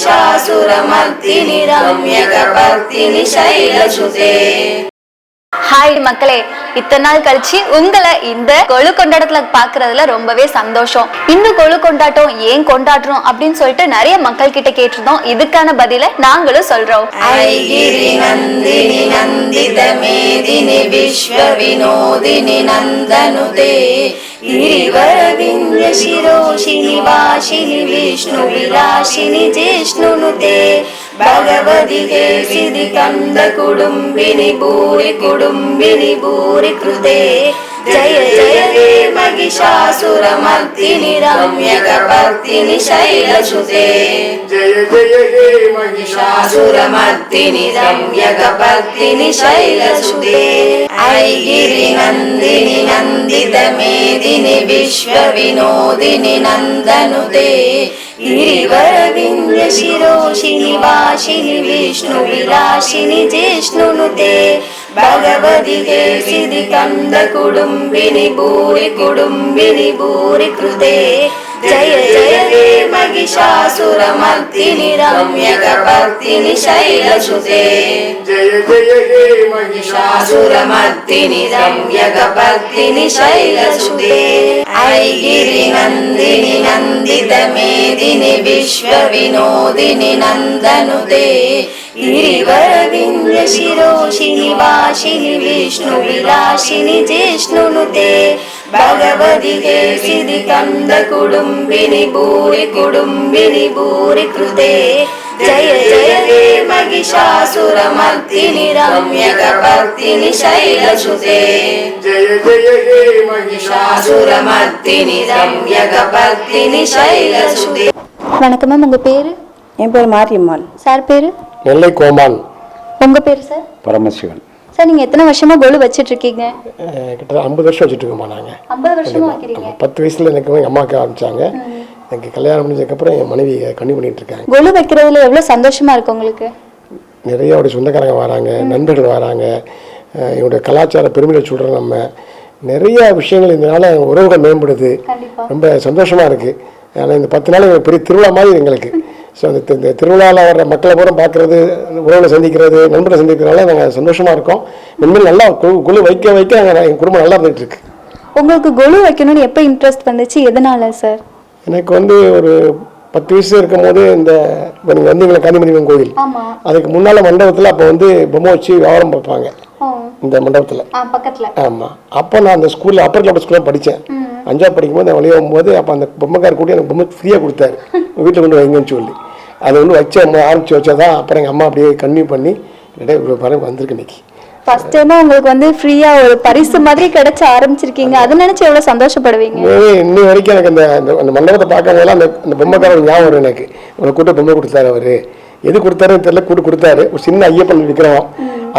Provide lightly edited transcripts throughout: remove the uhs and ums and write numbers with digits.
Mahishasuramardini रम्यकपर्दिनि शैलसुते। Hi மக்களே, இத்தனை நாள் கழிச்சு உங்களை இந்த கொழு கொண்டாட்டத்துல பாக்குறதுல ரொம்பவே சந்தோஷம். இந்த கொழு கொண்டாட்டம் ஏன் கொண்டாடுறோம் அப்படின்னு சொல்லிட்டு நிறைய மக்கள் கிட்ட கேட்டிருந்தோம். இதுக்கான பதில நாங்களும் சொல்றோம். ஐகிரி நந்தினி நந்தித மேதினி விஸ்வ வினோதினி நந்தனுதே गिरिवरविंद्य शिरोशिनि वाशिनि विष्णु विलासिनि जिष्णुनुते भगवति केसिदि कंद कुडुम्बिनि भूरि कृते जय जय हे महिषासुरमर्दिनि रम्यकपर्दिनि शैलसुते। जय जय हे महिषासुरमर्दिनि रम्यकपर्दिनि शैलसुते। ऐगिरि नन्दिनि नन्दित मेदिनि विश्व विनोदिनि नन्दनुते गिरिवरविंद्य शिरोशिनि वाशिनि विष्णु विलासिनि जिष्णुनुते भगवति केसिदि कंद कुडुम्बिनि भूरि कृते जय जय हे महिषासुरमर्दिनि रम्यकपर्दिनि शैलसुते। जय जय हे महिषासुरमर्दिनि रम्यकपर्दिनि शैलसुते। ऐगिरि नन्दिनि नन्दित मेदिनि विश्व विनोदिनि नन्दनुते गिरिवरविंद्य शिरोशिनि वाशिनि विष्णु विलासिनि जिष्णुनुते भगवति केसिदि कंद कुडुम्बिनि भूरि कृते जय जय हे महिषासुरमर्दिनि रम्यकपर्दिनि शैलसुते। जय जय हे महिषासुरमर्दिनि रम्यकपर्दिनि शैलसुते। வணக்கம் மேம், உங்க பேரு? என் பேர் மாரியம்மாள். சார் பேரு? நெல்லை கோமான். உங்க பேரு சார்? பரமசிவன். சார், நீங்க எத்தனை வருஷமா கொலு வச்சிட்டு இருக்கீங்க? கிட்ட 50 வருஷம் வச்சுட்டு இருக்கோமா நாங்கள். 50 வருஷமா வைக்கிறீங்க? 10 வயசுல எனக்கு எங்கள் அம்மாவுக்கு ஆரம்பிச்சாங்க. எனக்கு கல்யாணம் முடிஞ்சதுக்கப்புறம் என் மனைவி கண்ணி பண்ணிட்டு இருக்காங்க. கொலு வைக்கிறதுல எவ்வளவு சந்தோஷமா இருக்கு உங்களுக்கு? நிறைய அவருடைய சொந்தக்காரங்க வராங்க, நண்பர்கள் வராங்க, என்னுடைய கலாச்சார பெருமையை சொல்கிறோம். நம்ம நிறைய விஷயங்கள் இதனால உறவுகள் மேம்படுது. ரொம்ப சந்தோஷமாக இருக்குது. ஆனால் இந்த 10 நாள் பெரிய திருவிழா மாதிரி எங்களுக்கு. ஸோ அந்த திருவிழாவில் வர்ற மக்களை பூரா பார்க்குறது, உறவுகளை சந்திக்கிறது, நண்பரை சந்திக்கிறதுனால நாங்கள் சந்தோஷமாக இருக்கோம். இனிமேல் நல்லா குழு வைக்க எங்கள் குடும்பம் நல்லா இருந்துகிட்டு இருக்கு. உங்களுக்கு கொலு வைக்கணும்னு எப்போ இன்ட்ரெஸ்ட் வந்துச்சு? எதனால சார்? எனக்கு ஒரு 10 வயசு இருக்கும் போது இந்த நீங்கள் வந்தீங்களா காந்திமதிவன் கோயில், அதுக்கு முன்னால் மண்டபத்தில் அப்போ பொம்மை வச்சு வியாபாரம் பார்ப்பாங்க இந்த மண்டபத்தில் பக்கத்தில். ஆமாம். அப்போ நான் அந்த ஸ்கூலில் அப்பர் கிளாஸ் ஸ்கூலில் படித்தேன். 5ஆவது படிக்கும்போது நான் வெளியே போகும்போது அப்போ அந்த பொம்மைக்கார கூட்டி எனக்கு பொம்மை ஃப்ரீயாக கொடுத்தாரு, வீட்டில் கொண்டு வைங்கன்னு சொல்லி. அதை ஆரம்பித்து வச்சாதான் அப்புறம் எங்கள் அம்மா அப்படியே கன்டினியூ பண்ணி இவ்வளோ பணம் வந்திருக்கு இன்னைக்கு. ஃபர்ஸ்ட் டைமா உங்களுக்கு ஃப்ரீயா ஒரு பரிசு மாதிரி கிடைச்ச ஆரம்பிச்சிருக்கீங்க. அதை நினைச்சு எவ்வளவு சந்தோஷப்படுவீங்க? இன்னி வரைக்கும் எனக்கு அந்த மண்டபத்தை பார்க்கும்போதெல்லாம் அந்த பொம்மைக்காரர் ஞாபகம் வரும் எனக்கு. உனக்கு கூட்ட பொம்மை கொடுத்தாரு, அவரு எது கொடுத்தாருன்னு தெரியல, கூட்டு கொடுத்தாரு. ஒரு சின்ன ஐயப்பன் விற்கிறோம்,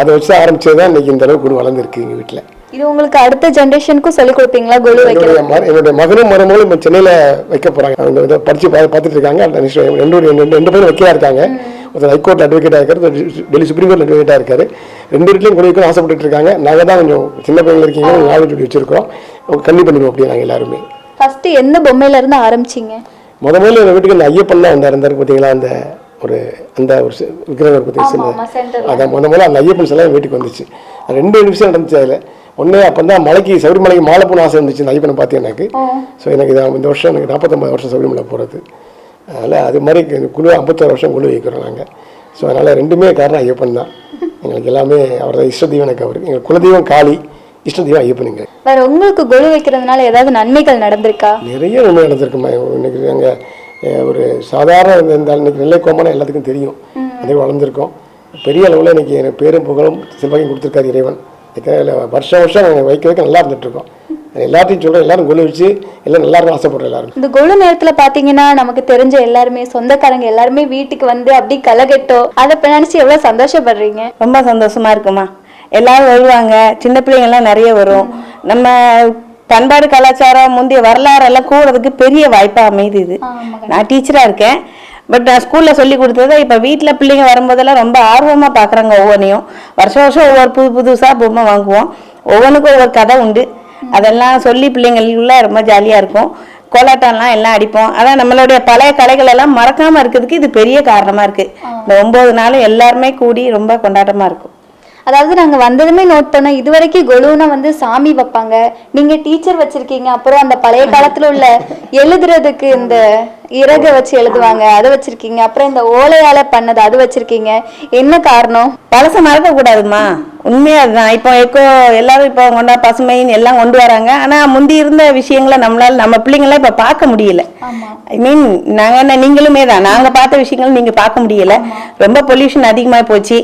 அதை வச்சு ஆரம்பிச்சதுதான் இன்னைக்கு இந்த அளவுக்கு கூட வளர்ந்துருக்கு எங்கள் வீட்டில். இது உங்களுக்கு அடுத்த ஜெனரேஷனுக்கும் சொல்லிக் கொடுப்பீங்களா கொலு வைக்கிறது? என்னுடைய மகனும் மருமகளும் இப்போ சென்னையில் வைக்க போறாங்க. அவங்க படிச்சு பார்த்துட்டு இருக்காங்க. ரெண்டு பேரும் வைக்கா இருக்காங்க. ஒருத்தர் ஹைகோர்ட் அட்வொகேட்டாக இருக்காரு, டெல்லி சுப்ரீம் கோர்ட் அட்வொகேட்டாக இருக்காரு. 2 வீட்லையும் கொண்டு வைக்கணும் ஆசைப்பட்டு இருக்காங்க. நாங்கள் தான் கொஞ்சம் சின்ன பையன்கள் இருக்கீங்க, ஞாபகம் சொல்லி வச்சிருக்கோம். கண்ணி பண்ணிடுவோம் அப்படியே நாங்கள் எல்லாருமே. ஃபர்ஸ்ட் எந்த பொம்மையில இருந்து ஆரம்பிச்சிங்க? முதல்ல எங்கள் வீட்டுக்கு அந்த ஐயப்பன் தான் இருந்தாரு பார்த்தீங்களா, அந்த ஒரு விக்கிரகர் பற்றி அதான் முதல்ல அந்த ஐயப்பன் சிலை வீட்டுக்கு வந்துச்சு. 2 நிமிஷம் நடந்துச்சு. அதில் ஒன்று அப்போ தான் சபரிமலைக்கு மாலை போன ஆசை இருந்துச்சு. இந்த ஐயப்பனை பார்த்து எனக்கு. ஸோ எனக்கு இந்த வருஷம் எனக்கு 49 வருஷம் சபரிமலை போகிறது. அதனால் அது மாதிரி குழு 51 வருஷம் குழு வைக்கிறோம் நாங்கள். ஸோ அதனால் 2மே காரணம் ஐயப்பன் தான். எங்களுக்கு எல்லாமே அவர் தான் இஷ்ட தெய்வம். எனக்கு அவருக்கு எங்கள் குலதெய்வம் காளி, இஷ்ட தெய்வம் ஐயப்பனுங்க. வேற உங்களுக்கு கொலு வைக்கிறதுனால ஏதாவது நன்மைகள் நடந்திருக்கா? நிறைய நன்மை நடந்திருக்குமா. இன்னைக்கு எங்கள் ஒரு சாதாரண இன்னைக்கு நெல்லை கோமானா எல்லாத்துக்கும் தெரியும். அதே வளர்ந்துருக்கோம். பெரிய அளவில் இன்னைக்கு எனக்கு பேரும் புகழும் செல்வாக்கையும் கொடுத்துருக்காரு இறைவன். வருஷம் நாங்கள் வைக்க நல்லா இருந்துட்டு இருக்கோம். எல்லாத்தையும் சொல்கிறேன், எல்லாரும் கொலு வச்சு எல்லாம் நல்லா இருக்கும் ஆசைப்படுறோம். எல்லாரும் இந்த கொலு நேரத்தில் பார்த்தீங்கன்னா நமக்கு தெரிஞ்ச எல்லாருமே சொந்தக்காரங்க எல்லாருமே வீட்டுக்கு அப்படி கலகட்டோ அதை நினைச்சு எவ்வளவு சந்தோஷப்படுறீங்க? ரொம்ப சந்தோஷமா இருக்குமா. எல்லாரும் வருவாங்க, சின்ன பிள்ளைங்கள்லாம் நிறைய வரும். நம்ம பண்பாடு கலாச்சாரம் முந்தைய வரலாறு எல்லாம் கூடுறதுக்கு பெரிய வாய்ப்பாக அமையுது. இது நான் டீச்சராக இருக்கேன். பட் நான் ஸ்கூலில் சொல்லி கொடுத்ததை இப்போ வீட்டில் பிள்ளைங்க வரும்போதெல்லாம் ரொம்ப ஆர்வமாக பார்க்குறாங்க. ஒவ்வொன்றையும் வருஷம் ஒவ்வொரு புதுசாக பொம்மை வாங்குவோம். ஒவ்வொன்றுக்கும் ஒவ்வொரு கதை உண்டு. அதெல்லாம் சொல்லி பிள்ளைங்களுக்குள்ள ரொம்ப ஜாலியாக இருக்கும். கோலாட்டம்லாம் எல்லாம் அடிப்போம். அதான் நம்மளுடைய பழைய கலைகள் எல்லாம் மறக்காம இருக்கிறதுக்கு இது பெரிய காரணமா இருக்கு. இந்த 9 நாளும் எல்லாருமே கூடி ரொம்ப கொண்டாட்டமா இருக்கும். அதாவது நாங்க வந்ததுமே நோட் பண்ணோம், இது வரைக்கும் கொலுனா வந்து சாமி வைப்பாங்க, நீங்க டீச்சர் வச்சிருக்கீங்க, அப்புறம் அந்த பழைய காலத்துல உள்ள எழுதுறதுக்கு இந்த இறக வச்சு எழுதுவாங்க அதை வச்சிருக்கீங்க, அப்புறம் இந்த ஓலையால பண்ணது அது வச்சிருக்கீங்க. என்ன காரணம்? பழச மறக்க கூடாதுமா, உண்மையா அதுதான். இப்போ எல்லாரும் இப்போ கொண்டா பசுமைன்னு எல்லாம் கொண்டு வராங்க. ஆனா முந்தி இருந்த விஷயங்களை நம்மளால நம்ம பிள்ளைங்கள இப்ப பார்க்க முடியல. ஐ மீன் நாங்க நீங்களுமே தான், நாங்க பார்த்த விஷயங்கள் நீங்க பார்க்க முடியல. ரொம்ப பொல்யூஷன் அதிகமா போச்சு.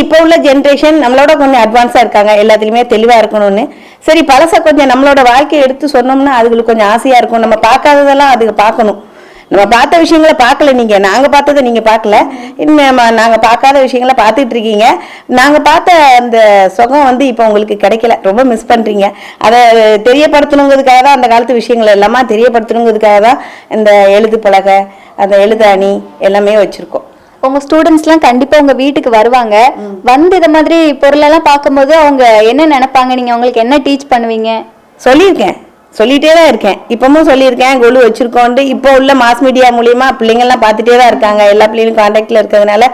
இப்போ உள்ள ஜென்ரேஷன் நம்மளோட கொஞ்சம் அட்வான்ஸா இருக்காங்க, எல்லாத்துலயுமே தெளிவா இருக்கணும்னு. சரி, பழச கொஞ்சம் நம்மளோட வாழ்க்கையை எடுத்து சொன்னோம்னா அதுகளுக்கு கொஞ்சம் ஆசையா இருக்கும். நம்ம பார்க்காததெல்லாம் அதுக்கு பார்க்கணும். நம்ம பார்த்த விஷயங்களை பார்க்கல, நாங்க பார்த்ததை நீங்க பார்க்கல, இன்னும் நாங்க பார்க்காத விஷயங்களை பார்த்துட்டு இருக்கீங்க. நாங்க பார்த்த அந்த சுகம் வந்து இப்போ உங்களுக்கு கிடைக்கல, ரொம்ப மிஸ் பண்றீங்க. அதை தெரியப்படுத்தணுங்கிறதுக்காக தான் அந்த காலத்து விஷயங்கள் எல்லாமே தெரியப்படுத்தணுங்கிறதுக்காக தான் இந்த எழுது பலகை, அந்த எழுது அணி எல்லாமே வச்சிருக்கோம். உங்க ஸ்டூடெண்ட்ஸ்லாம் கண்டிப்பா உங்க வீட்டுக்கு வருவாங்க. வந்து இத மாதிரி பொருளெல்லாம் பார்க்கும்போது அவங்க என்ன நினைப்பாங்க, நீங்க அவங்களுக்கு என்ன டீச் பண்ணுவீங்க? சொல்லிட்டே தான் இருக்கேன், இப்பவும் சொல்லியிருக்கேன். கொலு வச்சிருக்கோண்டு இப்போ உள்ள மாஸ் மீடியா மூலியமா பிள்ளைங்கள்லாம் பார்த்துட்டே தான் இருக்காங்க. எல்லா பிள்ளைங்களும் கான்டாக்ட்ல இருக்கிறதுனால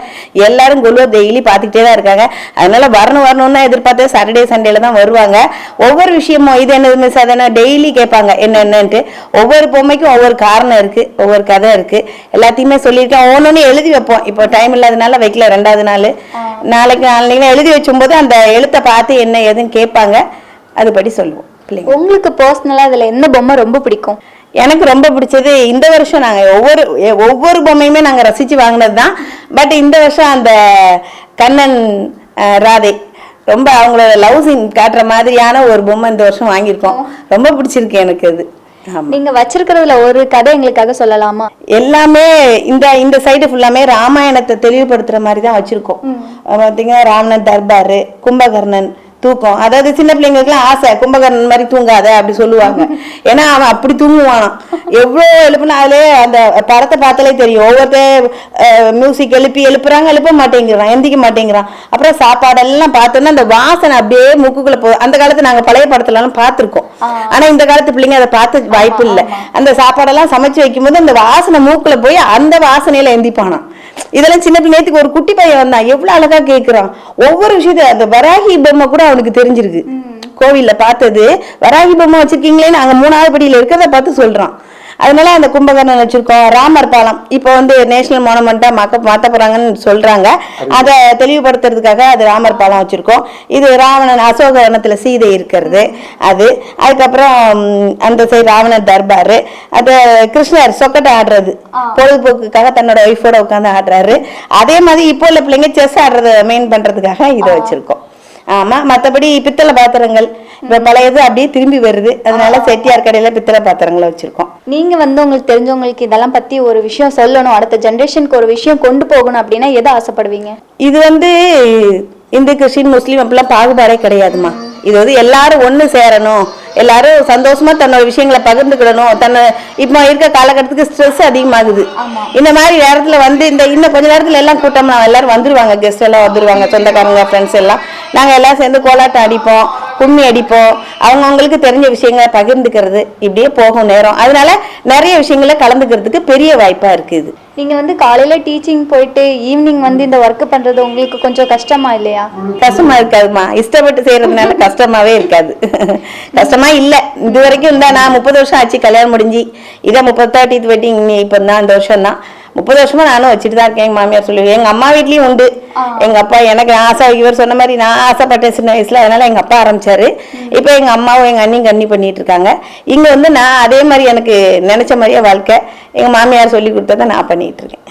எல்லாரும் கொலுவை டெய்லி பார்த்துக்கிட்டே தான் இருக்காங்க. அதனால வரணும்னு தான் எதிர்பார்த்து சாட்டர்டே சண்டேல தான் வருவாங்க. ஒவ்வொரு விஷயமும் இது என்னது மிஸ் அதை டெய்லி கேட்பாங்க என்னன்னுட்டு. ஒவ்வொரு பொம்மைக்கும் ஒவ்வொரு காரணம் இருக்கு, ஒவ்வொரு கதை இருக்கு. எல்லாத்தையுமே சொல்லியிருக்கேன். ஒவ்வொன்னு எழுதி வைப்போம். இப்போ டைம் இல்லாதனால வைக்கல, 2வது நாள். நாளைக்கு எழுதி வச்சும்போது அந்த எழுத்தை பார்த்து என்ன ஏதுன்னு கேட்பாங்க, அதுபடி சொல்லுவோம். உங்களுக்கு பர்சனலா இதுல என்ன பொம்மை ரொம்ப பிடிக்கும்? எனக்கு ரொம்ப பிடிச்சது இந்த வருஷம் நாங்க ஒவ்வொரு பொம்மையுமே நாங்க ரசிச்சு வாங்கினது தான். பட் இந்த வருஷம் அந்த கண்ணன் ராதை ரொம்ப அவங்களோட லவ் சீன் காட்டுற மாதிரியான ஒரு பொம்மை இந்த வருஷம் வாங்கியிருக்கோம். ரொம்ப பிடிச்சிருக்கு எனக்கு அது. நீங்க வச்சிருக்கிறதுல ஒரு கதை எங்களுக்காக சொல்லலாமா? எல்லாமே இந்த சைடு ஃபுல்லாமே ராமாயணத்தை தெளிவுபடுத்துற மாதிரி தான் வச்சிருக்கோம். பாத்தீங்கன்னா ராவணன் தர்பாரு, கும்பகர்ணன் தூக்கம். அதாவது சின்ன பிள்ளைங்களுக்குலாம் ஆசை, கும்பகர்ணன் மாதிரி தூங்காத அப்படி சொல்லுவாங்க. ஏன்னா அவன் அப்படி தூங்குவானான். எவ்வளோ எழுப்புனா அதுலேயே அந்த படத்தை பார்த்தாலே தெரியும். ஒவ்வொருத்தர் மியூசிக் எழுப்புறாங்க, எழுப்ப மாட்டேங்கிறான், எந்திக்க மாட்டேங்கிறான். அப்புறம் சாப்பாடெல்லாம் பார்த்தோன்னா அந்த வாசனை அப்படியே மூக்குக்குள்ள அந்த காலத்து நாங்கள் பழைய படத்துலலாம் பார்த்துருக்கோம். ஆனா இந்த காலத்து பிள்ளைங்க அதை பார்த்து வாய்ப்பு இல்லை. அந்த சாப்பாடெல்லாம் சமைச்சு வைக்கும் போது அந்த வாசனை மூக்குல போய் அந்த வாசனையில எந்திப்பானான். இதெல்லாம் சின்ன பிள்ளைக்கு ஒரு குட்டி பையன் வந்தான், எவ்வளவு அழகா கேட்கிறான். ஒவ்வொரு விஷயத்தையும் அந்த வராகி பொம்மை கூட அவனுக்கு தெரிஞ்சிருக்கு. கோவில்ல பார்த்தது வராகி பொம்மை வச்சிருக்கீங்களேன்னு அங்க 3வது படியில இருக்கிறத பார்த்து சொல்றான். அதனால அந்த கும்பகர்ணன் வச்சிருக்கோம். ராமர் பாலம் இப்போ நேஷனல் மானுமெண்டா மாத்த போறாங்கன்னு சொல்றாங்க. அதை தெளிவுபடுத்துறதுக்காக அது ராமர் பாலம் வச்சிருக்கோம். இது ராவணன் அசோகவனத்துல சீதை இருக்கிறது அது. அதுக்கப்புறம் அந்த சைடு ராவணன் தர்பாரு, அது கிருஷ்ணர் சொக்கட்டை ஆடுறது பொழுதுபோக்குக்காக தன்னோட ஒய்ஃபோட உட்காந்து ஆடுறாரு. அதே மாதிரி இப்போ உள்ள பிள்ளைங்க செஸ் ஆடுறத மெயின் பண்றதுக்காக இதை வச்சிருக்கோம். ஆமா, மற்றபடி பித்தளை பாத்திரங்கள் இப்ப பழையது அப்படியே திரும்பி வருது. அதனால செட்டியார் கடையில பித்தளை பாத்திரங்களை வச்சிருக்கோம். நீங்க உங்களுக்கு தெரிஞ்சவங்களுக்கு இதெல்லாம் பத்தி ஒரு விஷயம் சொல்லணும், அடுத்த ஜெனரேஷனுக்கு ஒரு விஷயம் கொண்டு போகணும் அப்படின்னா எதை ஆசைப்படுவீங்க? இது இந்து கிறிஸ்டின் முஸ்லீம் அப்படிலாம் பாகுபாடே கிடையாதுமா. இது எல்லாரும் ஒண்ணு சேரணும், எல்லாரும் சந்தோஷமா தன்னோட விஷயங்களை பகிர்ந்துக்கிடணும். இப்போ இருக்க காலகட்டத்துக்கு ஸ்ட்ரெஸ் அதிகமாகுது. இந்த மாதிரி நேரத்துல இன்னும் கொஞ்ச நேரத்துல எல்லாம் கூட்டம் எல்லாரும் வந்துருவாங்க, கெஸ்ட் எல்லாம் வந்துருவாங்க, சொந்தக்காரங்க ஃப்ரெண்ட்ஸ் எல்லாம். நாங்க எல்லாம் சேர்ந்து கோலாட்டம் அடிப்போம், கும்மி அடிப்போம், அவங்கவுங்களுக்கு தெரிஞ்ச விஷயங்களை பகிர்ந்துக்கிறது, இப்படியே போகும் நேரம். அதனால நிறைய விஷயங்களை கலந்துக்கிறதுக்கு பெரிய வாய்ப்பா இருக்குது. நீங்க காலையில டீச்சிங் போயிட்டு ஈவினிங் இந்த ஒர்க் பண்றது உங்களுக்கு கொஞ்சம் கஷ்டமா இல்லையா? கஷ்டமா இருக்காதுமா, இஷ்டப்பட்டு செய்யறதுனால கஷ்டமாவே இருக்காது. கஷ்டமா இல்ல. இது வரைக்கும் நான் 30 வருஷம் ஆச்சு கல்யாணம் முடிஞ்சு. இதை 30th வெட்டிங் இப்போ தான் இந்த வருஷம் தான். 30 வருஷமா நானும் வச்சுட்டு தான் இருக்கேன். எங்க மாமியார் சொல்லுவேன், எங்க அம்மா வீட்லயும் உண்டு. எங்க அப்பா எனக்கு ஆசை, இவர் சொன்ன மாதிரி நான் ஆசைப்பட்டேன் சின்ன வயசுல. அதனால எங்க அப்பா ஆரம்பிச்சாரு. இப்போ எங்க அம்மாவும் எங்க அண்ணியும் கண்ணி பண்ணிட்டு இருக்காங்க. இங்க நான் அதே மாதிரி எனக்கு நினைச்ச மாதிரியே வாழ்க்கை எங்க மாமியார் சொல்லி கொடுத்ததை நான் பண்ணிட்டு இருக்கேன்.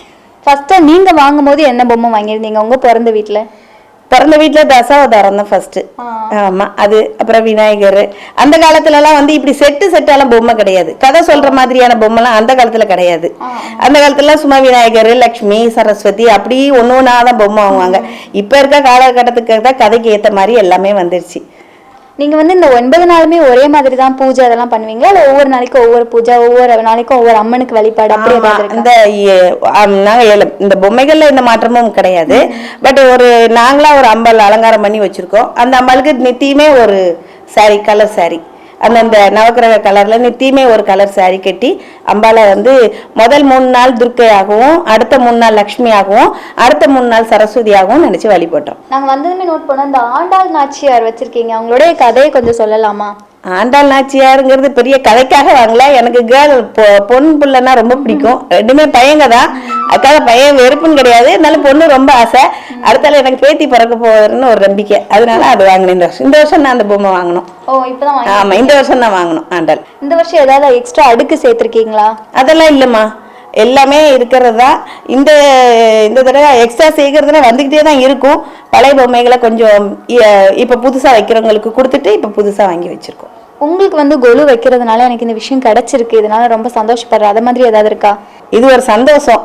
ஃபர்ஸ்ட் நீங்க வாங்கும் போது என்ன பொம்மை வாங்கியிருந்தீங்க உங்க பிறந்த வீட்டுல? பிறந்த வீட்டுல தசாவதாரம் தான் ஃபர்ஸ்ட். ஆமா, அது அப்புறம் விநாயகர். அந்த காலத்துல எல்லாம் இப்படி செட்டாலாம் பொம்மை கிடையாது. கதை சொல்ற மாதிரியான பொம்மைலாம் அந்த காலத்துல கிடையாது. அந்த காலத்துல சும்மா விநாயகர், லட்சுமி, சரஸ்வதி அப்படி ஒன்னொன்னாதான் பொம்மை வாங்குவாங்க. இப்ப இருக்க காலகட்டத்துக்கு தான் கதைக்கு ஏத்த மாதிரி எல்லாமே வந்துருச்சு. நீங்க இந்த 9 நாளுமே ஒரே மாதிரி தான் பூஜை அதெல்லாம் பண்ணுவீங்களா, இல்ல ஒவ்வொரு நாளைக்கும் ஒவ்வொரு பூஜை, ஒவ்வொரு நாளைக்கும் ஒவ்வொரு அம்மனுக்கு வழிபாடு அப்படி நாங்க இந்த பொம்மைகள்ல எந்த மாற்றமும் கிடையாது. பட் நாங்களா ஒரு அம்பாள் அலங்காரம் பண்ணி வச்சிருக்கோம். அந்த அம்பாளுக்கு நித்தியுமே ஒரு சாரி, கலர் சாரி, அந்தந்த நவக்கிரக கலரில் நித்தியமே ஒரு கலர் saree கட்டி அம்பாலை வந்து முதல் 3 நாள் துர்க்கையாகவும் அடுத்த 3 நாள் லக்ஷ்மியாகவும் அடுத்த 3 நாள் சரஸ்வதியாகவும் நினச்சி வழிபட்டோம். நாங்க வந்ததுமே நோட் பண்ணோம், இந்த ஆண்டாள் நாச்சியார் வச்சிருக்கீங்க, அவங்களுடைய கதையை கொஞ்சம் சொல்லலாமா? ஆண்டாள் நாச்சியாருங்கிறது பெரிய கதைக்காக வாங்கல, எனக்கு கேர்ள் பொண்ணு பிள்ளைன்னா ரொம்ப பிடிக்கும். ரெண்டுமே பையங்க தான், அதுக்காக பையன் வெறுப்புன்னு கிடையாது, இருந்தாலும் பொண்ணு ரொம்ப ஆசை. அடுத்தால எனக்கு பேத்தி பிறக்க போகுதுன்னு ஒரு நம்பிக்கை, அதனால அது வாங்கினேன். இந்த வருஷம் நான் அந்த பொம்மை வாங்கணும். ஓ, இப்பதான் ஆமா, இந்த வருஷம் தான் வாங்கணும் ஆண்டாள். இந்த வருஷம் ஏதாவது எக்ஸ்ட்ரா அடுக்கு சேர்த்திருக்கீங்களா? அதெல்லாம் இல்லைம்மா, எல்லாமே இருக்கிறது தான். இந்த தடவை எக்ஸ்ட்ரா சேர்க்கறதுனா வந்துக்கிட்டே தான் இருக்கும். பழைய பொம்மைகளை கொஞ்சம் இப்போ புதுசாக வைக்கிறவங்களுக்கு கொடுத்துட்டு இப்போ புதுசாக வாங்கி வச்சுருக்கோம். உங்களுக்கு வந்து கொலு வைக்கிறதுனால எனக்கு இந்த விஷயம் கிடைச்சிருக்கு, இதனால ரொம்ப சந்தோஷப்படுறேன், அது மாதிரி ஏதாவது இருக்கா? இது ஒரு சந்தோஷம்.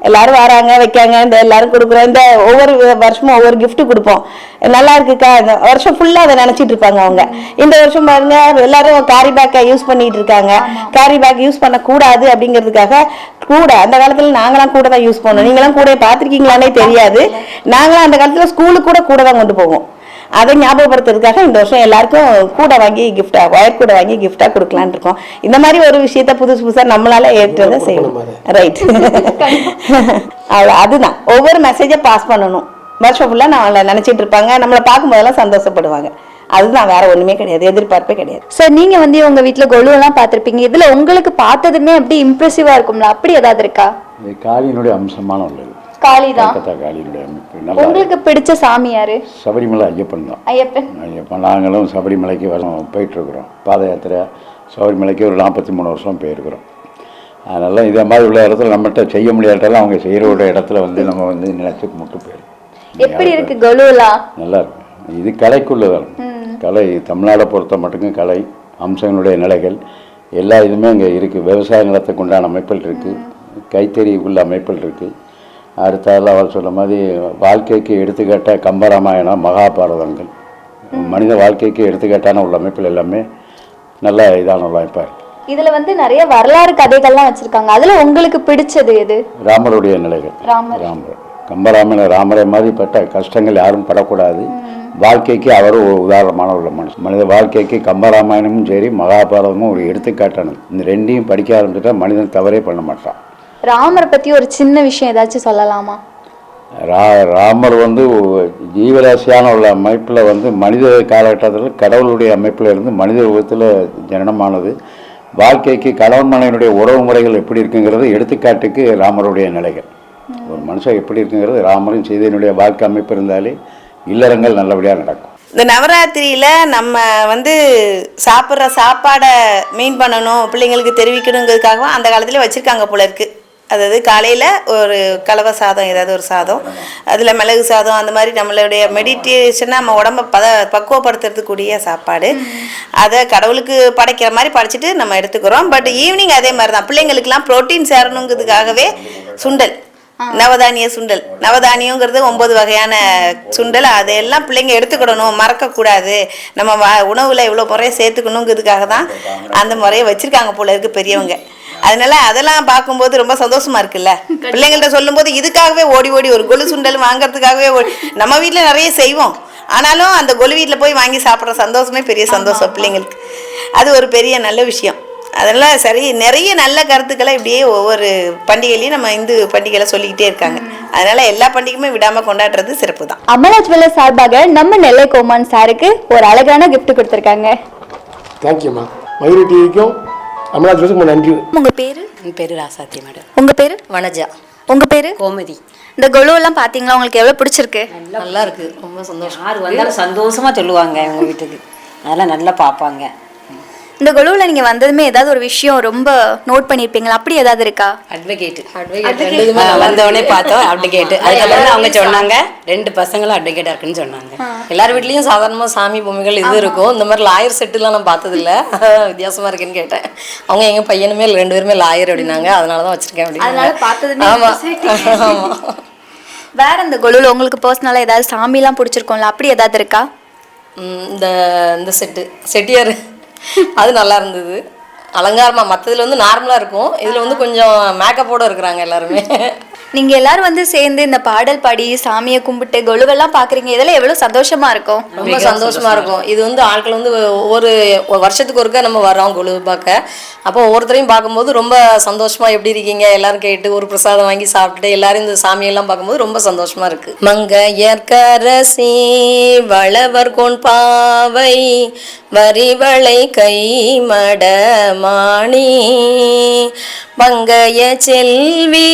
எல்லாரும் வராங்க வைக்காங்க, இந்த எல்லாரும் கொடுக்குறோம். இந்த ஒவ்வொரு வருஷமும் ஒவ்வொரு gift கொடுப்போம். நல்லா இருக்குக்கா, இந்த வருஷம் ஃபுல்லாக அதை நினச்சிட்டு இருப்பாங்க அவங்க. இந்த வருஷம் பாருங்க எல்லாரும் கேரி பேக்கை யூஸ் பண்ணிட்டு இருக்காங்க. கேரி பேக் யூஸ் பண்ணக்கூடாது அப்படிங்கிறதுக்காக கூட அந்த காலத்தில் நாங்களாம் கூட தான் யூஸ் பண்ணோம். நீங்களாம் கூட பார்த்துருக்கீங்களானே தெரியாது. நாங்களாம் அந்த காலத்தில் ஸ்கூலுக்கு கூட தான் கொண்டு போவோம். அதை ஞாபகப்படுத்துறதுக்காக இந்த வருஷம் எல்லாருக்கும் கூட வாங்கி கிஃப்டா, ஒயர் கூட வாங்கி கிஃப்டா கொடுக்கலான்னு இருக்கோம். இந்த மாதிரி ஒரு விஷயத்த புதுசா நம்மளால ஏற்றதை செய்யணும். ரைட், அவ்வளோ. அதுதான் ஒவ்வொரு மெசேஜை பாஸ் பண்ணணும். வருஷம் ஃபுல்லா நம்மளை நினைச்சிட்டு இருப்பாங்க, நம்மளை பார்க்கும்போதெல்லாம் சந்தோஷப்படுவாங்க. அதுதான், வேற ஒண்ணுமே கிடையாது, எதிர்பார்ப்பே கிடையாது. சார், நீங்க வந்து உங்க வீட்டுல கொலு எல்லாம் பார்த்திருப்பீங்க, இதுல உங்களுக்கு பார்த்ததுமே அப்படி இம்ப்ரெசிவா இருக்கும்ல, அப்படி ஏதாவது இருக்கா? காளியினுடைய அம்சமான உள்ளது. காளிதான் காளியினுடைய அமைப்பு. உங்களுக்கு பிடிச்ச சாமி யாரு? சபரிமலை ஐயப்பன் தான். ஐயப்பன். நாங்களும் சபரிமலைக்கு போயிட்டு இருக்கிறோம். பாத யாத்திரை சபரிமலைக்கு ஒரு 43 வருஷம் போயிருக்கிறோம். அதனால இதே மாதிரி உள்ள இடத்துல நம்மகிட்ட செய்ய முடியாட்டாலும் அவங்க செய்கிற இடத்துல வந்து நம்ம வந்து நினைச்சு முட்டு போயிடும். எப்படி இருக்கு கொலுலாம்? நல்லா இருக்கும். இது கலைக்குள்ளதான். கலை தமிழ்நாடை பொறுத்த மட்டுக்கும் கலை அம்சங்களுடைய நிலைகள் எல்லா இதுவுமே அங்கே இருக்குது. விவசாய நிலத்துக்கு உண்டான அமைப்புகள் இருக்குது, கைத்தறி உள்ள அமைப்புகள் இருக்குது. அடுத்தால அவர் சொன்ன மாதிரி வாழ்க்கைக்கு எடுத்துக்காட்ட கம்பராமாயணம், மகாபாரதங்கள், மனித வாழ்க்கைக்கு எடுத்துக்காட்டான உள்ள அமைப்புகள் எல்லாமே நல்ல இதான உள்ள அமைப்பாக இருக்குது. இதில் வந்து நிறைய வரலாறு கதைகள்லாம் வச்சுருக்காங்க, அதில் உங்களுக்கு பிடிச்சது எது? ராமருடைய நிலைகள். ராமர் கம்பராமாயண ராமரை மாதிரி பட்ட கஷ்டங்கள் யாரும் படக்கூடாது. வாழ்க்கைக்கு அவர் ஒரு உதாரணமான உள்ள மனுஷன். மனித வாழ்க்கைக்கு கம்பராமாயணமும் சரி மகாபாரதமும் ஒரு எடுத்துக்காட்டானது. இந்த ரெண்டையும் படிக்க ஆரம்பிச்சுட்டா மனிதன் தவறே பண்ண மாட்டான். ராமரை பற்றி ஒரு சின்ன விஷயம் ஏதாச்சும் சொல்லலாமா? ராமர் வந்து ஜீவராசியான உள்ள அமைப்பில் வந்து மனித காலகட்டத்தில் கடவுளுடைய அமைப்பில் இருந்து மனித உலகத்தில் ஜனனமானது. வாழ்க்கைக்கு கணவன் மனைவியுடைய உறவு முறைகள் எப்படி இருக்குங்கிறது எடுத்துக்காட்டுக்கு ராமருடைய நிலைகள். ஒரு மனுஷன் எப்படி இருக்குங்கிறது ராமரின் சீதையினுடைய வாழ்க்கை அமைப்பு இருந்தாலே இல்லறங்கள் நல்லபடியாக நடக்கும். இந்த நவராத்திரியில் நம்ம வந்து சாப்பிட்ற சாப்பாடை மீன் பண்ணணும், பிள்ளைங்களுக்கு தெரிவிக்கணுங்கிறதுக்காகவும் அந்த காலத்தில் வச்சுருக்காங்க போல இருக்குது. அதாவது காலையில் ஒரு கலவை சாதம், ஏதாவது ஒரு சாதம், அதில் மிளகு சாதம், அந்த மாதிரி நம்மளுடைய மெடிடேஷனாக நம்ம உடம்பை பக்குவப்படுத்துறதுக்கூடிய சாப்பாடு. அதை கடவுளுக்கு படைக்கிற மாதிரி படைச்சிட்டு நம்ம எடுத்துக்கிறோம். பட் ஈவினிங் அதே மாதிரி தான் பிள்ளைங்களுக்கெல்லாம் ப்ரோட்டீன் சேரணுங்கிறதுக்காகவே சுண்டல், நவதானிய சுண்டல். நவதானியங்கிறது 9 வகையான சுண்டல். அதையெல்லாம் பிள்ளைங்க எடுத்துக்கிடணும், மறக்கக்கூடாது. நம்ம உணவில் இவ்வளோ முறையை சேர்த்துக்கணுங்கிறதுக்காக தான் அந்த முறையை வச்சுருக்காங்க போல இருக்குது பெரியவங்க. அதனால அதெல்லாம் பார்க்கும்போது ரொம்ப சந்தோஷமா இருக்குல்ல. பிள்ளைங்கள்ட்ட சொல்லும்போது இதுக்காகவே ஓடி ஓடி ஒரு கொலு சுண்டல் வாங்கறதுக்காகவே நம்ம வீட்டில் நிறைய செய்வோம். ஆனாலும் அந்த கொலு வீட்டில் போய் வாங்கி சாப்பிட்ற சந்தோஷமே பெரிய சந்தோஷம் பிள்ளைங்களுக்கு. அது ஒரு பெரிய நல்ல விஷயம். அதெல்லாம் சரி, நிறைய நல்ல கருத்துக்களை இப்படியே ஒவ்வொரு பண்டிகையிலையும் நம்ம இந்து பண்டிகைகளை சொல்லிக்கிட்டே இருக்காங்க. அதனால எல்லா பண்டிகையுமே விடாம கொண்டாடுறது சிறப்பு தான். அமலா ஜுவல்லர்ஸ் சார்பாக நம்ம நெல்லை கோமான் சாருக்கு ஒரு அழகான கிஃப்ட் கொடுத்துருக்காங்க. தேங்க்யூம்மா. மயூரி டிவிக்கும் அமலா ஜுவல்லர்ஸ்க்கு நன்றி. உங்க பேரு? என் பேரு ராசாத்தி மேடம். உங்க பேரு? வனஜா. உங்க பேரு? கோமதி. இந்த கொலு எல்லாம் பாத்தீங்களா, உங்களுக்கு எவ்வளவு பிடிச்சிருக்கு? நல்லா இருக்கு, ரொம்ப சந்தோஷம். யார் வந்தாலும் சந்தோஷமா சொல்லுவாங்க உங்க வீட்டுக்கு, அதெல்லாம் நல்லா பார்ப்பாங்க. இந்த கொலுவில் நீங்கள் வந்ததுமே ஏதாவது ஒரு விஷயம் ரொம்ப நோட் பண்ணியிருப்பீங்களா, அப்படி ஏதாவது இருக்கா? அட்வொகேட் வந்தவொடனே பார்த்தோம் அட்வொகேட். அதுக்கப்புறம் அவங்க சொன்னாங்க 2 பசங்களும் அட்வொகேட்டாக இருக்குன்னு சொன்னாங்க. எல்லார் வீட்லேயும் சாதாரணமாக சாமி பொம்மைகள் இது இருக்கும், இந்த மாதிரி லாயர் செட்டுலாம் நான் பார்த்ததில்ல, வித்தியாசமாக இருக்குன்னு கேட்டேன். அவங்க எங்கள் பையனுமே 2 பேருமே லாயர் அப்படின்னாங்க, அதனால தான் வச்சுருக்கேன் அப்படின்னு. ஆமாம். வேற இந்த கொலுவில் உங்களுக்கு பர்சனலாக ஏதாவது சாமிலாம் பிடிச்சிருக்கோம்ல, அப்படி ஏதாவது இருக்கா? இந்த செட்டியார் அது நல்லா இருந்தது, அலங்காரமாக. மற்றதில் வந்து நார்மலாக இருக்கும், இதில் வந்து கொஞ்சம் மேக்கப்போடு இருக்கிறாங்க எல்லாருமே. நீங்க எல்லாரும் வந்து சேர்ந்து இந்த பாடல் பாடி சாமியை கும்பிட்டு கொலுவெல்லாம் பாக்குறீங்க, இதெல்லாம் எவ்வளவு சந்தோஷமா இருக்கும். ரொம்ப சந்தோஷமா இருக்கும். இது வந்து ஆட்கள் வந்து ஒரு வருஷத்துக்கு ஒருக்கா நம்ம வர்றோம் கொலு பார்க்க. அப்போ ஒவ்வொருத்தரையும் பார்க்கும்போது ரொம்ப சந்தோஷமா எப்படி இருக்கீங்க எல்லாரும் கேட்டு ஒரு பிரசாதம் வாங்கி சாப்பிட்டுட்டு எல்லாரும் இந்த சாமியெல்லாம் பார்க்கும்போது ரொம்ப சந்தோஷமா இருக்கு. மங்கையர்க்கரசி வளவர் கொன் பாவை வரிவளை கை மடமாணி மங்கைய செல்வி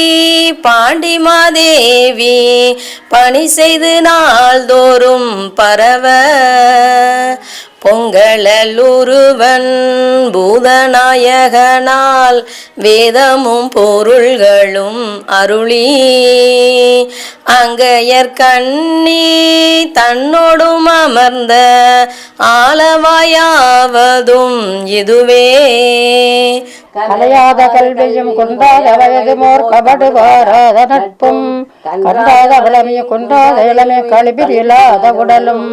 பாண்டிமாதேவி பணி செய்து நாள்தோறும் பரவ பொங்கலூருவன் பூதநாயகனால் வேதமும் பொருள்களும் அருளி அங்கையர் கண்ணி தன்னோடும் அமர்ந்த ஆலவாயாவதும் இதுவே. கலையாத கல்வியும் கொண்டாத வயதுமோர் கபடு வாராத நட்பும் கண்டாத வளமையும் கொண்டாத இளமை கழிபில் இல்லாத உடலும்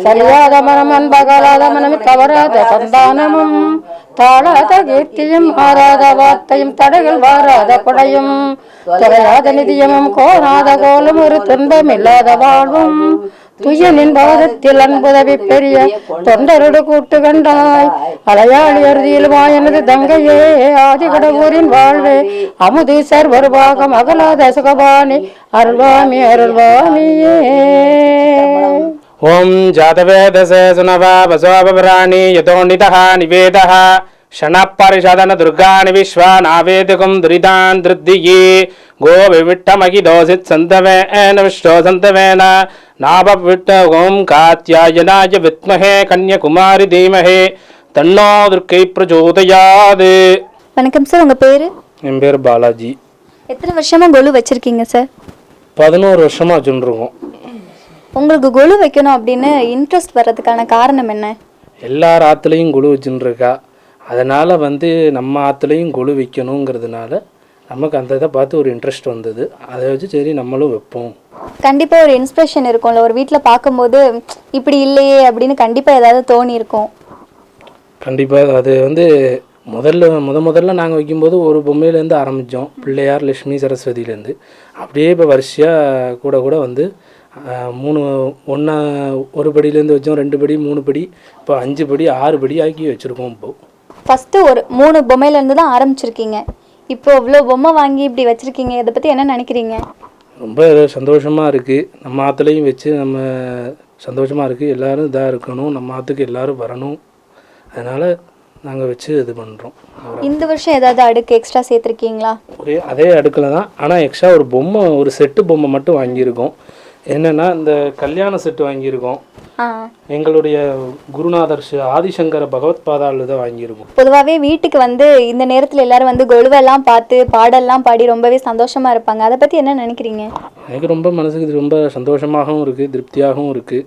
சரியாத மனம் அன்பகலாத மனம் தவறாத சந்தானமும் தாழாத கீர்த்தியும் மாறாத வார்த்தையும் தடைகள் வாராத கொடையும் தொலையாத நிதியமும் கோராத கோலும் ஒரு துன்பம் இல்லாத வாழ்வும் துயனின் பாதத்தில் அன்புதவி பெரிய தொண்டரோடு கூட்டு கண்டாய் அலையாளி அறுதியில் வாயனது தங்கையே ஆதிகடவூரின் வாழ்வே அமுதீசர் வருவாகம் அகலாத சுகபாணி அருள்வாமி அருள்வாமியே. ஓம் ஜாதவேதசே சுனவா வசோபராணி யதோநிதः நிவேதः ஷணப்பரிஷதன துர்காணி விஸ்வாநாவேதுகம் துரிதான் திருத்தியே கோவிவிட்டமகிதோசித் சந்தவேன விஷ்ணோ சந்தவேன நாபவிட்ட ஓம் காத்யாயனாய வித்மஹே கன்யகுமாரி தீமஹே தன்னோ துர்க்கை பிரச்சோதயாது. வணக்கம் சார், உங்க பேரு? என் பேர் பாலாஜி. எத்தனை வருஷமா கொலு வச்சிருக்கீங்க சார்? 11 வருஷமா வச்சுருக்கோம். உங்களுக்கு கொலு வைக்கணும் அப்படின்னு இன்ட்ரெஸ்ட் வர்றதுக்கான காரணம் என்ன? எல்லார் ஆற்றுலையும் கொலு வச்சுருக்கா, அதனால் நம்ம ஆற்றுலையும் கொலு வைக்கணுங்கிறதுனால நமக்கு அந்த இதை பார்த்து ஒரு இன்ட்ரெஸ்ட் வந்தது. அதை வச்சு சரி நம்மளும் வைப்போம். கண்டிப்பாக ஒரு இன்ஸ்பிரேஷன் இருக்கும்ல, ஒரு வீட்டில் பார்க்கும்போது இப்படி இல்லையே அப்படின்னு கண்டிப்பாக ஏதாவது தோணி இருக்கும். கண்டிப்பாக அது முதல்ல நாங்கள் வைக்கும்போது ஒரு பொம்மையிலேருந்து ஆரம்பித்தோம், பிள்ளையார் லட்சுமி சரஸ்வதியிலேருந்து. அப்படியே இப்போ வரிசையாக கூட 3 ஒரு படியிலேருந்து வச்சோம், 2 படி 3 படி, இப்போ 5 படி 6 படி ஆக்கி வச்சுருக்கோம். இப்போது ஃபஸ்ட்டு ஒரு 3 பொம்மையிலேருந்து தான் ஆரம்பிச்சிருக்கீங்க, இப்போ இவ்வளோ பொம்மை வாங்கி இப்படி வச்சுருக்கீங்க, இதை பற்றி என்ன நினைக்கிறீங்க? ரொம்ப சந்தோஷமாக இருக்குது. நம்ம ஆற்றுலையும் வச்சு நம்ம சந்தோஷமாக இருக்குது. எல்லோரும் இதாக இருக்கணும், நம்ம ஆற்றுக்கு எல்லோரும் வரணும், அதனால் நாங்கள் வச்சு இது பண்ணுறோம். இந்த வருஷம் ஏதாவது அடுக்கு எக்ஸ்ட்ரா சேர்த்துருக்கீங்களா? அதே அடுக்கில் தான், ஆனால் எக்ஸ்ட்ரா ஒரு செட்டு பொம்மை மட்டும் வாங்கியிருக்கோம். என்னென்னா இந்த கல்யாண செட்டு வாங்கியிருக்கோம். எங்களுடைய குருநாதர் ஆதிசங்கர பகவத் பாதாளு தான் வாங்கியிருக்கோம். பொதுவாகவே வீட்டுக்கு இந்த நேரத்தில் எல்லாரும் கொலுவெல்லாம் பார்த்து பாடெல்லாம் பாடி ரொம்பவே சந்தோஷமாக இருப்பாங்க. அதை பற்றி என்ன நினைக்கிறீங்க? எனக்கு ரொம்ப மனசுக்கு ரொம்ப சந்தோஷமாகவும் இருக்குது, திருப்தியாகவும் இருக்குது.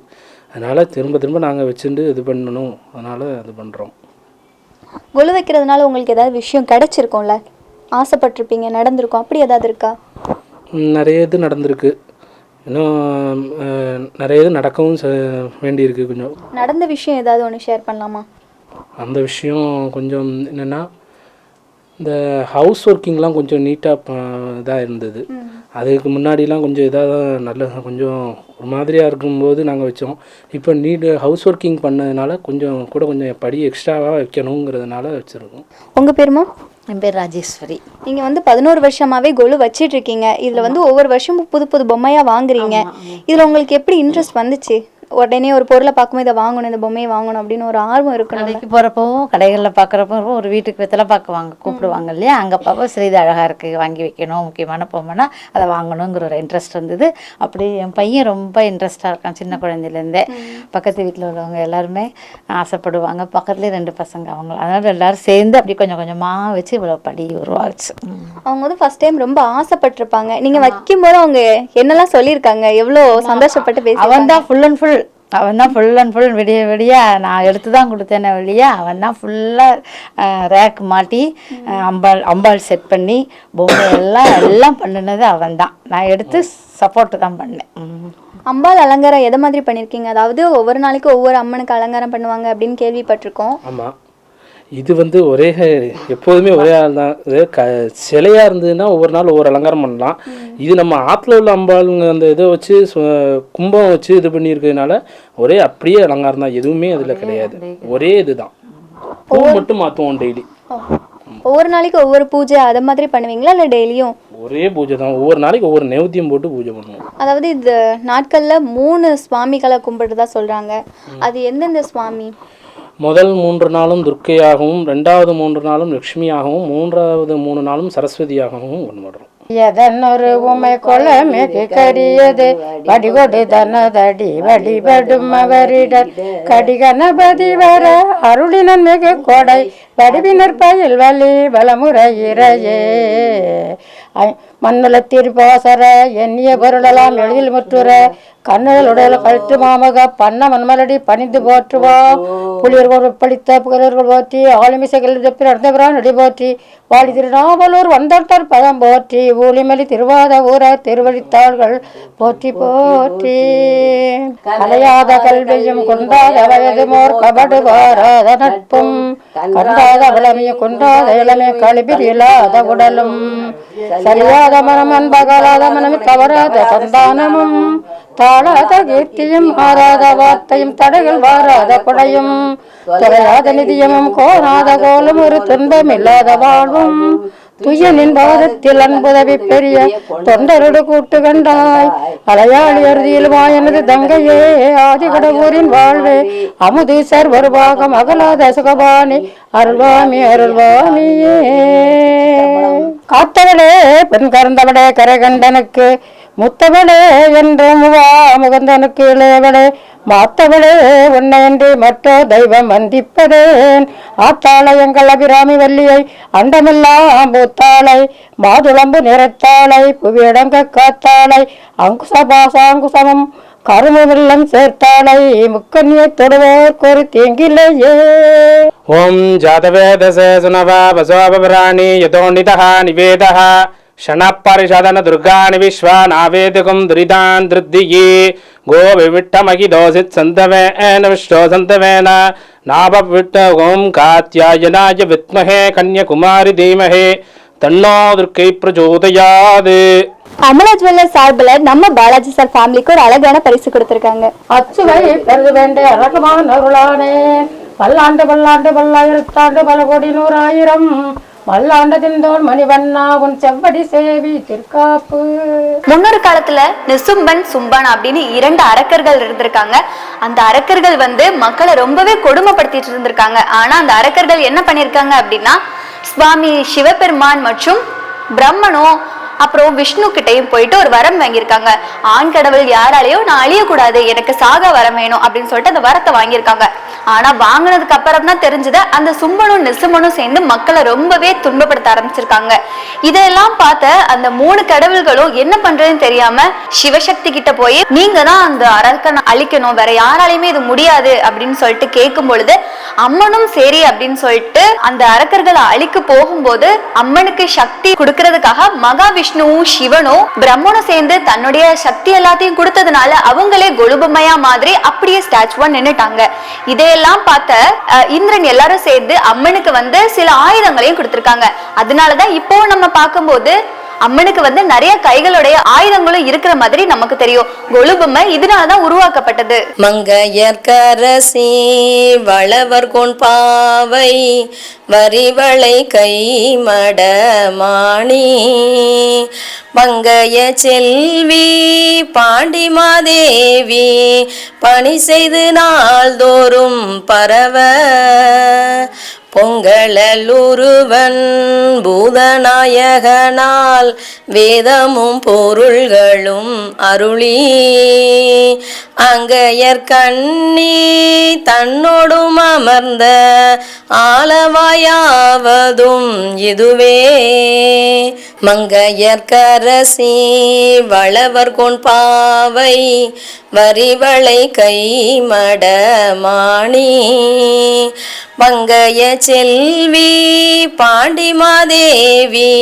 அதனால் திரும்ப நாங்கள் வச்சுட்டு இது பண்ணணும், அதனால் இது பண்ணுறோம். கொலு வைக்கிறதுனால உங்களுக்கு ஏதாவது விஷயம் கிடைச்சிருக்கோம்ல, ஆசைப்பட்டிருப்பீங்க, நடந்திருக்கும், அப்படி ஏதாவது இருக்கா? நிறைய இது நடந்திருக்கு, இன்னும் நிறைய இது நடக்கவும் வேண்டியிருக்கு. கொஞ்சம் நடந்த விஷயம் ஏதாவது ஒன்று ஷேர் பண்ணலாமா? அந்த விஷயம் கொஞ்சம் என்னென்னா, இந்த ஹவுஸ் ஒர்க்கிங்லாம் கொஞ்சம் நீட்டாக இதாக இருந்தது. அதுக்கு முன்னாடிலாம் கொஞ்சம் இதாக நல்ல கொஞ்சம் ஒரு மாதிரியாக இருக்கும்போது நாங்கள் வச்சோம். இப்போ ஹவுஸ் ஒர்க்கிங் பண்ணதுனால கொஞ்சம் படி எக்ஸ்ட்ராவாக வைக்கணுங்கிறதுனால வச்சுருக்கோம். உங்கள் பேருமா? என் பேர் ராஜேஸ்வரி. நீங்கள் 11 வருஷமாகவே கொலு வச்சிட்டு இருக்கீங்க. இதில் ஒவ்வொரு வருஷமும் புது பொம்மையாக வாங்குறீங்க. இதில் உங்களுக்கு எப்படி இன்ட்ரெஸ்ட் வந்துச்சு? உடனே ஒரு பொருளை பார்க்கும்போது இதை வாங்கணும், இந்த பொம்மையை வாங்கணும் அப்படின்னு ஒரு ஆர்வம் இருக்கணும். கடைக்கு போகிறப்பவும் கடைகளில் பார்க்குறப்போ ஒரு வீட்டுக்கு வெத்தலை பார்க்க கூப்பிடுவாங்க இல்லையா, அங்கே பார்ப்போம் சரி இது அழகாக இருக்குது வாங்கி வைக்கணும், முக்கியமான பொம்மைனா அதை வாங்கணுங்கிற ஒரு இன்ட்ரெஸ்ட் இருந்தது. அப்படி என் பையன் ரொம்ப இன்ட்ரெஸ்டாக இருக்கான் சின்ன குழந்தையிலேருந்தே. பக்கத்து வீட்டில் உள்ளவங்க எல்லாருமே ஆசைப்படுவாங்க, பக்கத்துலேயே 2 பசங்க அவங்க, அதனால் எல்லோரும் சேர்ந்து அப்படி கொஞ்சமாக வச்சு இவ்வளோ படி உருவாச்சு. அவங்க ஃபர்ஸ்ட் டைம் ரொம்ப ஆசைப்பட்டிருப்பாங்க. நீங்கள் வைக்கும்போது அவங்க என்னெல்லாம் சொல்லியிருக்காங்க, எவ்வளோ சந்தோஷப்பட்டு பேசி? அவன் தான் ஃபுல் அண்ட் ஃபுல் விடிய நான் எடுத்து தான் கொடுத்தேனே வெளியே, அவன் தான் ஃபுல்லாக ரேக் மாட்டி அம்பாள் செட் பண்ணி பொம்மை எல்லாம் பண்ணினது அவன் தான். நான் எடுத்து சப்போர்ட்டு தான் பண்ணேன். அம்பாள் அலங்காரம் எதை மாதிரி பண்ணியிருக்கீங்க? அதாவது ஒவ்வொரு நாளைக்கு ஒவ்வொரு அம்மனுக்கு அலங்காரம் பண்ணுவாங்க அப்படின்னு கேள்விப்பட்டிருக்கோம். ஆமாம், இது வந்து ஒரே எப்போதுமே ஒரே ஆள் தான். சிலையாக இருந்ததுன்னா ஒவ்வொரு நாள் ஒவ்வொரு அலங்காரம் பண்ணலாம். இது நம்ம ஆற்றுல உள்ள அம்பாளுங்க அந்த இதை வச்சு கும்பம் வச்சு இது பண்ணியிருக்கிறதுனால ஒரே அப்படியே அலங்காரம் தான், எதுவுமே அதில் கிடையாது. ஒரே இதுதான், பூ மட்டும் மாற்றுவோம் டெய்லி. ஒவ்வொரு நாளைக்கு ஒவ்வொரு பூஜை அதை மாதிரி பண்ணுவீங்களா இல்லை டெய்லியும் ஒரே பூஜை தான்? ஒவ்வொரு நாளைக்கு ஒவ்வொரு நைவேத்தியம் போட்டு பூஜை பண்ணுவோம். அதாவது இந்த நாட்கள்ல 3 சுவாமிகளை கும்பிட்டுறதா சொல்றாங்க. அது எந்தெந்த சுவாமி? முதல் 3 நாளும் துர்க்கையாகவும், 2வது 3 நாளும் லட்சுமியாகவும், 3வது 3 நாளும் சரஸ்வதியாகவும் கொண்டாடுறோம். எதன்னொரு உமை கொலமிகு கரியது வடிகொடு தனதடி வழிபடும் அவரிடர் கடி கணபதி வர அருளினன் மிகு கொடை வடிவினர் பயில் வலி வளமுறையிறையே மண்ணுல திருப்பாசர எண்ணிய பொருளெல்லாம் எளிதில் முற்றுற கண்ணுடைய கழுத்து மாமக பண்ண மண்மலடி பணிந்து போற்றுவோம். புலியர்கள் படித்த புகழர்கள் போற்றி ஆளுமிசைகள் நடந்தவரான் நடி போற்றி வாழி திருநாவலூர் வந்தோட்டர் பதம் போற்றி ஊழிமலி திருவாத ஊரர் திருவழித்தாள்கள் போற்றி போற்றி. கலையாத கல்வியும் கொண்டாத வயது மோர் கபடு வாராத நட்பும் கண்டாத வளமையும் கொண்டாத இளமை கழிபில் இல்லாத உடலும் சரியாத மனம் அன்பகலாத மனம் தவறாத சந்தானமும் தாழாத கீர்த்தியும் மாறாத வார்த்தையும் தடைகள் வாராத கொடையும் தொலையாத நிதியமும் கோராத கோலும் ஒரு துன்பம் இல்லாத வாழ்வும் துயனின் பாதத்தில் அன்புதவி பெரிய தொண்டருடு கூட்டு கண்டாய் அலையாளி அறுதியில் வாயனது தங்கையே ஆதிகடவூரின் வாழ்வே அமுதீசர் வருவாகம் அகலாத சுகபாணி அருள்வாமி அருள்வாமியே. காத்தவளே பெண் கறந்தவளே கரை கண்டனுக்கு முத்தவளே என்று முகந்தனுக்கு இளையவளே மாத்தவளே உன்னையன்றி மற்றோ தெய்வம் வந்திப்பதேன் ஆத்தாளை எங்கள் அபிராமி வள்ளியை அண்டமெல்லாம் பூத்தாளை மாதுளம்பு நிறத்தாளை புவியடங்க காத்தாளை அங்குசபாசாங்குசமும் கரும வெள்ளம் சேர்த்தாளை முக்கன்னியை தொடுவோர் ஒரு தீங்கிலேயே. ஓம் ஜாதவேதசே சுனவா வசோபராணி யதோநிதஹ நிவேதஹ ஷணப்பரிஷதன துர்காணி விஸ்வாநாவேதுகம் துரிதான் திருத்தியே கோவிவிட்டமகிதோசித் சந்தவேன விஷ்ணோ சந்தவேன நாபவிட்ட ஓம் காத்யாயனாய வித்மஹே கன்யகுமாரி தீமஹே தன்னோ துர்க்கை பிரச்சோதயாது. அமலா ஜுவல்லர் சார்பில் நம்ம பாலாஜி சார் ஃபேமிலிக்கு ஒரு அழகான பரிசு கொடுத்துருக்காங்க. அச்சுவை பெருது வேண்டிய அழகமான அருளானே பல்லாண்டு பல்லாண்டு பல்லாயிரத்தாண்டு பல கோடி 100,000 மல்லாண்டதின்தோன் மணிவண்ணா உன் செவ்வடி சேவி திருக்காப்பு. முன்னொரு காலத்துல நிசும்பன் சும்பன் அப்படின்னு 2 அரக்கர்கள் இருந்திருக்காங்க. அந்த அரக்கர்கள் மக்களை ரொம்பவே கொடுமைப்படுத்திட்டு இருந்திருக்காங்க. ஆனா அந்த அரக்கர்கள் என்ன பண்ணிருக்காங்க அப்படின்னா சுவாமி சிவபெருமான் மற்றும் பிரம்மனும் அப்புறம் விஷ்ணு கிட்டையும் போயிட்டு ஒரு வரம் வாங்கியிருக்காங்க. ஆண் கடவுள் யாராலையும் நான் அழியக்கூடாது, எனக்கு சாக வரம் வேணும் அப்படின்னு சொல்லிட்டு அந்த வரத்தை வாங்கியிருக்காங்க. ஆனா வாங்கினதுக்கு அப்புறம் தான் தெரிஞ்சது அந்த சும்பனும் நிசும்பனும் சேர்ந்து மக்களை ரொம்பவே துன்பப்படுத்த ஆரம்பிச்சிருக்காங்க. இதெல்லாம் பார்த்த அந்த 3 கடவுள்களும் என்ன பண்றதுன்னு தெரியாம சிவசக்தி கிட்ட போய் நீங்க தான் அந்த அரக்கனை அழிக்கணும், வேற யாராலையுமே இது முடியாது அப்படின்னு சொல்லிட்டு கேட்கும் பொழுது அம்மனும் சரி அப்படின்னு சொல்லிட்டு அந்த அரக்கர்களை அழிக்க போகும்போது அம்மனுக்கு சக்தி கொடுக்கறதுக்காக மகாவிஷ்ணுவும் சிவனும் பிரம்மனும் சேர்ந்து தன்னுடைய சக்தி எல்லாத்தையும் கொடுத்ததுனால அவங்களே கொலுபமையா மாதிரி அப்படியே ஸ்டாச்சுவா நின்னுட்டாங்க. இதையெல்லாம் பார்த்த இந்திரன் எல்லாரும் சேர்ந்து அம்மனுக்கு சில ஆயுதங்களையும் கொடுத்திருக்காங்க. அதனாலதான் இப்போ நம்ம பார்க்கும்போது அம்மனுக்கு நிறைய கைகளுடைய ஆயுதங்களும் இருக்கிற மாதிரி நமக்கு தெரியும். கொலுபொம்மை இதனாலதான் உருவாக்கப்பட்டது. மங்கையர்க்கரசி வளவர் கொன் பாவை வரிவளை கை மடமாணி மங்கைய செல்வி பாண்டிமாதேவி பணி செய்து நாள்தோறும் பரவ பொங்கலூருவன் பூதநாயகனால் வேதமும் பொருள்களும் அருளி அங்கையர் கண்ணி தன்னோடும் அமர்ந்த ஆலவாயாவதும் இதுவே மங்கையர்க்கரசி வளவர் கொன் பாவை வரிவளை கை மடமாணி மங்கைய செல்வி பாண்டிமாதேவி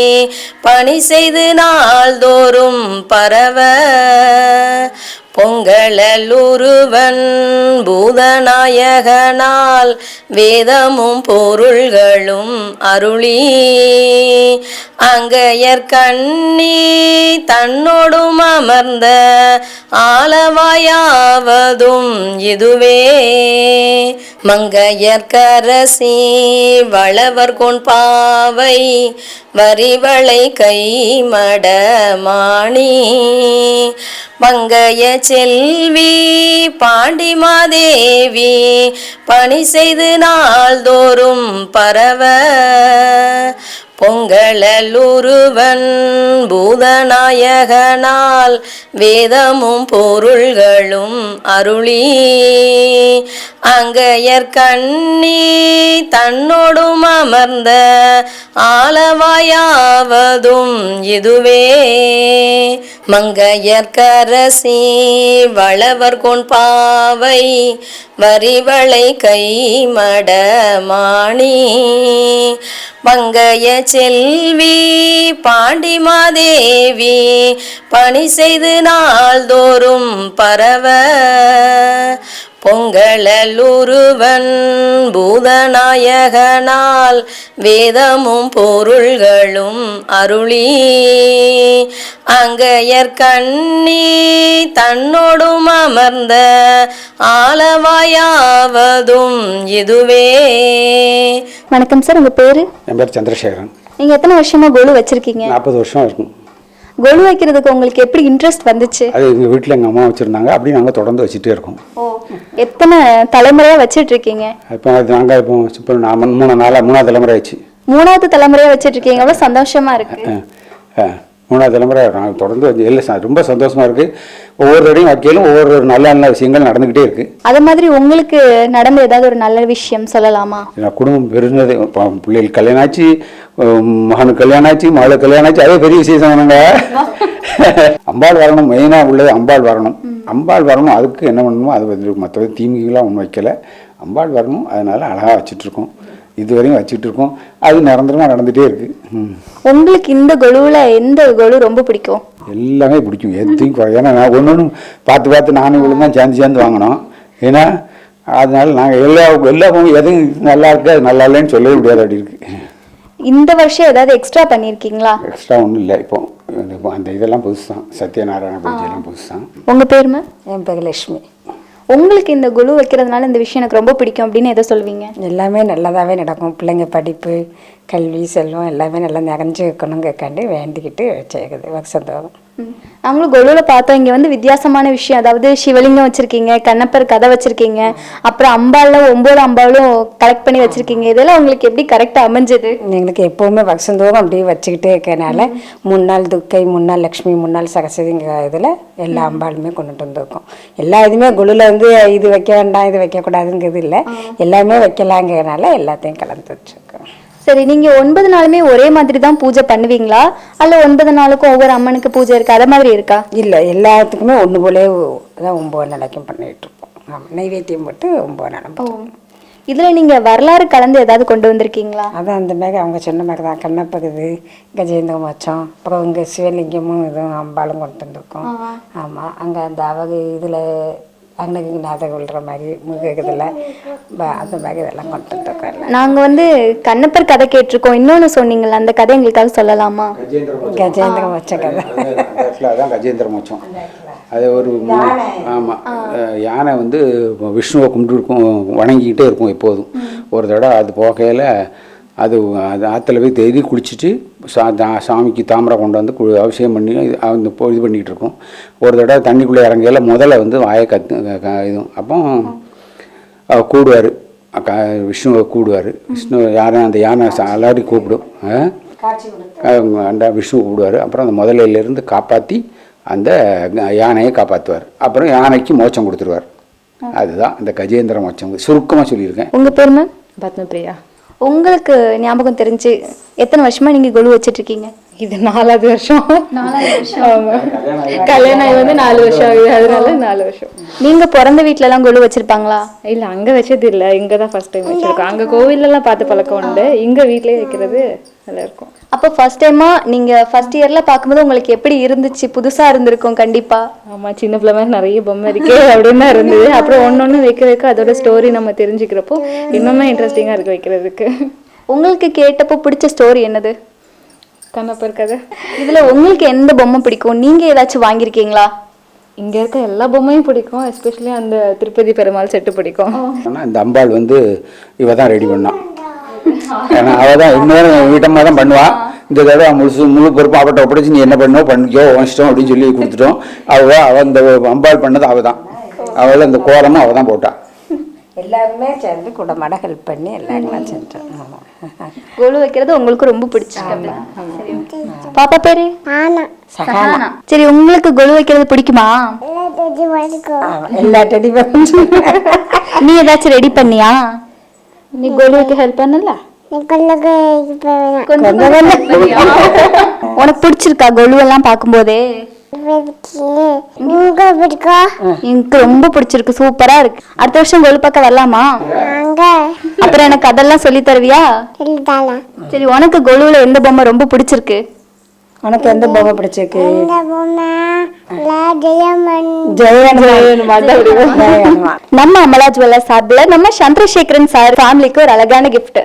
பணி செய்து நாள்தோறும் பரவ பொங்கலூருவன் பொங்கலூருவன் பூதநாயகனால் வேதமும் பொருள்களும் அருளி அங்கையர்கண்ணி தன்னோடும் அமர்ந்த ஆலவாயாவதும் இதுவே மங்கையர்கரசி வளவர் கொண்பாவை வரிவளை கைமடமாணி மங்கைய செல்வி பாண்டிமாதேவி பணி செய்து நாள்தோறும் பரவ பொங்கலூருவன் பூதநாயகனால் வேதமும் பொருள்களும் அருளி அங்கையர்கண்ணி தன்னோடும் அமர்ந்த ஆலவாயாவதும் இதுவே மங்கையர்கரசி வளவர் கொண்பாவை வரிவளை கைமடமாணி மங்கைய செல்வி பாண்டிமாதேவி பணி செய்து நாள்தோறும் பரவ பொங்கலூருவன் பூதநாயகனால் வேதமும் பொருள்களும் அருளி அங்கையர்கண்ணி தன்னோடும் அமர்ந்த ஆலவாயாவதும் இதுவே. வணக்கம் சார், உங்க பேரு? என் பேர் சந்திரசேகரன். நீங்க எத்தனை வருஷமா கொலு வச்சிருக்கீங்க? 40 வருஷம் இருக்கும். கொலு வைக்கிறதுக்கு உங்களுக்கு எப்படி இன்ட்ரெஸ்ட் வந்துச்சு? அது எங்கள் வீட்டில் எங்கள் அம்மா வச்சுருந்தாங்க, அப்படி நாங்கள் தொடர்ந்து வச்சுட்டே இருக்கோம். எத்தனை தலைமுறையா வச்சிட்டு இருக்கீங்க? இப்போ நாங்கள் இப்போ நான் 3 தலைமுறை ஆச்சு. 3வது தலைமுறையா வச்சிட்டு இருக்கீங்க. எவ்வளவு சந்தோஷமா இருக்கு. 3வது தலைமுறை நாங்கள் தொடர்ந்து எல்லாம் ரொம்ப சந்தோஷமா இருக்கு. ஒவ்வொரு தடையும் வைக்கலும் ஒவ்வொரு நல்ல நல்ல விஷயங்கள் நடந்துகிட்டே இருக்கு. அது மாதிரி உங்களுக்கு நடந்த ஏதாவது ஒரு நல்ல விஷயம் சொல்லலாமா? குடும்பம் பெருந்தது, பிள்ளைகள் கல்யாணம் ஆச்சு, மகனுக்கு கல்யாணம் ஆச்சு, மகளுக்கு கல்யாணம் ஆச்சு, அதே பெரிய விசேஷம். அம்பாள் வரணும், மெயினாக உள்ளது அம்பாள் வரணும். அம்பாள் வரணும், அதுக்கு என்ன பண்ணணுமோ அது வந்து மற்ற தீமைகளாக ஒன்றும் வைக்கல. அம்பாள் வரணும், அதனால அழகாக வச்சுட்ருக்கோம். இதுவரையும் வச்சுட்டு இருக்கோம். அது நிரந்தரமாக நடந்துகிட்டே இருக்கு. உங்களுக்கு இந்த கொலுவில் எந்த கொலு ரொம்ப பிடிக்கும்? எல்லாமே பிடிக்கும், எதையும் குறை. ஏன்னா நான் ஒன்று பார்த்து நானும் இவ்வளோ தான் சேர்ந்து வாங்கினோம். ஏன்னா அதனால நாங்கள் எல்லா எதுவும் நல்லா இருக்கு, அது நல்லா இல்லைன்னு சொல்லவே முடியாது. அப்படி இருக்கு. இந்த வருஷம் ஏதாவது எக்ஸ்ட்ரா பண்ணியிருக்கீங்களா? எக்ஸ்ட்ரா ஒன்றும் இல்லை. இப்போ அந்த இதெல்லாம் புதுசு தான், சத்யநாராயண பூஜையெல்லாம் புதுசு தான். உங்கள் பேருமா? என் பேர் லட்சுமி. உங்களுக்கு இந்த குழு வைக்கிறதுனால இந்த விஷயம் எனக்கு ரொம்ப பிடிக்கும் அப்படின்னு எதை சொல்வீங்க? எல்லாமே நல்லதாகவே நடக்கும். பிள்ளைங்க படிப்பு, கல்வி, செல்வம் எல்லாமே நல்லா நிறைஞ்சு வைக்கணுங்கக்காண்டி வேண்டிக்கிட்டு செய்யுது வருஷந்தோறும். நாங்களும் கொலுவில் பார்த்தோம், இங்கே வந்து வித்தியாசமான விஷயம், அதாவது சிவலிங்கம் வச்சுருக்கீங்க, கண்ணப்பர் கதை வச்சுருக்கீங்க, அப்புறம் அம்பாலும் 9 அம்பாலும் கலெக்ட் பண்ணி வச்சுருக்கீங்க. இதெல்லாம் உங்களுக்கு எப்படி கரெக்டாக அமைஞ்சது? எங்களுக்கு எப்போவுமே வருஷந்தோறும் அப்படியே வச்சுக்கிட்டே இருக்கனால 3 நாள் துர்க்கை, 3 நாள் லக்ஷ்மி, 3 நாள் சரஸ்வதிங்கிற இதில் எல்லா அம்பாலுமே கொண்டுட்டு வந்துருக்கோம். எல்லா இதுவுமே குழுவில் வந்து இது வைக்க வேண்டாம், இது வைக்கக்கூடாதுங்கிறது இல்லை, எல்லாமே வைக்கலாங்கிறதுனால எல்லாத்தையும் கலந்து வச்சுருக்கோம். சரி, நீங்கள் 9 நாளுமே ஒரே மாதிரி தான் பூஜை பண்ணுவீங்களா? அல்ல 9 நாளுக்கும் ஒவ்வொரு அம்மனுக்கு பூஜை இருக்கா, அதை மாதிரி இருக்கா? இல்லை, எல்லாத்துக்குமே ஒன்று போலே தான் 9 நாளைக்கும் பண்ணிகிட்டு இருப்போம். ஆமாம், நைவேத்தியம் போட்டு 9 நாளும். இதில் நீங்கள் வரலாறு கலந்து ஏதாவது கொண்டு வந்திருக்கீங்களா? அதான் அந்த மாதிரி அவங்க சொன்ன மாதிரி தான், கண்ணப்பகுது, கஜேந்திரம் வச்சோம், அப்புறம் இங்கே சிவலிங்கமும் இதுவும் அம்பாலும் கொண்டு வந்திருக்கோம். ஆமாம், அங்கே அந்த அவங்க இதில் அன்னைக்கு நாதகம் விழுற மாதிரி முகத்தில் அந்த மாதிரி இதெல்லாம் கொண்டு வந்துருக்கோம். நாங்கள் வந்து கண்ணப்பர் கதை கேட்டிருக்கோம். இன்னொன்று சொன்னீங்களா, அந்த கதை எங்களுக்காக சொல்லலாமா? கஜேந்திரம் வச்ச கதை. அதான் கஜேந்திரம் வச்சோம். அது ஒரு ஆமாம், யானை வந்து விஷ்ணுவை கும்பிட்டு வணங்கிக்கிட்டே இருக்கும் எப்போதும். ஒரு தடவை அது போகையில் அது ஆற்றுல போய் தேடி குளிச்சுட்டு சாமிக்கு தாமரை கொண்டு வந்து அபிஷேகம் பண்ணி அந்த இது பண்ணிகிட்டு இருக்கோம். ஒரு தடவை தண்ணிக்குள்ளே இறங்கையில் முதல்ல வந்து வாயை இதுவும் அப்போ கூடுவார், விஷ்ணுவை கூடுவார். விஷ்ணு யாரும் அந்த யானை எல்லாரையும் கூப்பிடும், அந்த விஷ்ணுவை கூப்பிடுவார். அப்புறம் அந்த முதலையிலேருந்து காப்பாற்றி அந்த யானையை காப்பாற்றுவார். அப்புறம் யானைக்கு மோட்சம் கொடுத்துருவார். அதுதான் இந்த கஜேந்திர மோட்சம், சுருக்கமாக சொல்லியிருக்கேன். உங்கள் பேர் மேம்? பத்மபிரியா. உங்களுக்கு ஞாபகம் தெரிஞ்சு எத்தனை வருஷமா நீங்கள் கொலு வச்சுட்டு இருக்கீங்க? இது 4வது வருஷம். கல்யாணம் வந்து 4 வருஷம் ஆகுது, அதனால 4 வருஷம். நீங்க பிறந்த வீட்டுல கொலு வச்சிருப்பாங்களா? இல்ல, அங்க வச்சது இல்ல, இங்க தான் ஃபர்ஸ்ட் டைம் வச்சிருக்கோம். அங்க கோவில்லாம் பார்த்து பழக்கம் உண்டு, இங்க வீட்லயே வைக்கிறது நல்லா இருக்கும். அப்போ ஃபர்ஸ்ட் டைமா நீங்க ஃபர்ஸ்ட் இயர்ல பார்க்கும்போது உங்களுக்கு எப்படி இருந்துச்சு? புதுசா இருந்திருக்கும் கண்டிப்பா. ஆமாம், சின்ன பிள்ளை மாதிரி நிறைய பொம்மை இருக்கே அப்படின்னு தான் இருந்தது. அப்புறம் ஒன்று வைக்க வைக்க அதோட ஸ்டோரி நம்ம தெரிஞ்சுக்கிறப்போ இன்னுமே இன்ட்ரெஸ்டிங்காக இருக்குது வைக்கிறதுக்கு. உங்களுக்கு கேட்டப்போ பிடிச்ச ஸ்டோரி என்னது? கண்ணப்பர் கதை. இதுல உங்களுக்கு எந்த பொம்மை பிடிக்கும்? நீங்க ஏதாச்சும் வாங்கியிருக்கீங்களா? இங்கே இருக்க எல்லா பொம்மையும் பிடிக்கும், எஸ்பெஷலி அந்த திருப்பதி பெருமாள் செட்டு பிடிக்கும். ஆனால் இந்த அம்பாள் வந்து இவ தான் ரெடி பண்ணான். ஏன்னா அவள் தான் இன்னொரு வீட்டமாக தான் பண்ணுவாள். இந்த தடவை முழு பொறுப்பு அவட்ட ஒப்படைச்சு நீ என்ன பண்ணோ பண்ணிக்கோ இஷ்டம் அப்படின்னு சொல்லி கொடுத்துட்டோம். அவள் அந்த அம்பாள் பண்ணது அவள் தான். அவள் அந்த கோலமும் அவள் தான் போட்டாள். எல்லாருமே சேர்ந்து கூட மாட ஹெல்ப் பண்ணி எல்லாருமே செஞ்சோம். கொலு வைக்கிறது உங்களுக்கு ரொம்ப பிடிச்சிருக்கு. பாப்பா பேரு சஹானா. சரி, உங்களுக்கு கொலு வைக்கிறது பிடிக்குமா? எல்லா டெடி நீ ஏதாச்சும் ரெடி பண்ணியா? நீ கொலு வைக்க ஹெல்ப் பண்ணல? உனக்கு பிடிச்சிருக்கா கொலு எல்லாம் பார்க்கும்போதே? எனக்கு ரொம்ப பிடிச்சிருக்கு, சூப்பரா இருக்கு. அடுத்த வருஷம் கொலு பக்கம் வரலாமா? அப்புறம் எனக்கு அதெல்லாம் சொல்லி தருவியா? சரி, உனக்கு கொலுல எந்த பொம்மை ரொம்ப பிடிச்சிருக்கு? உனக்கு எந்த பொம்மை பிடிச்சிருக்கு? நம்ம அமலா ஜுவல்லர்ஸ் சார்பில் நம்ம சந்திரசேகரன் சார் ஃபேமிலிக்கு ஒரு அழகான கிஃப்ட்.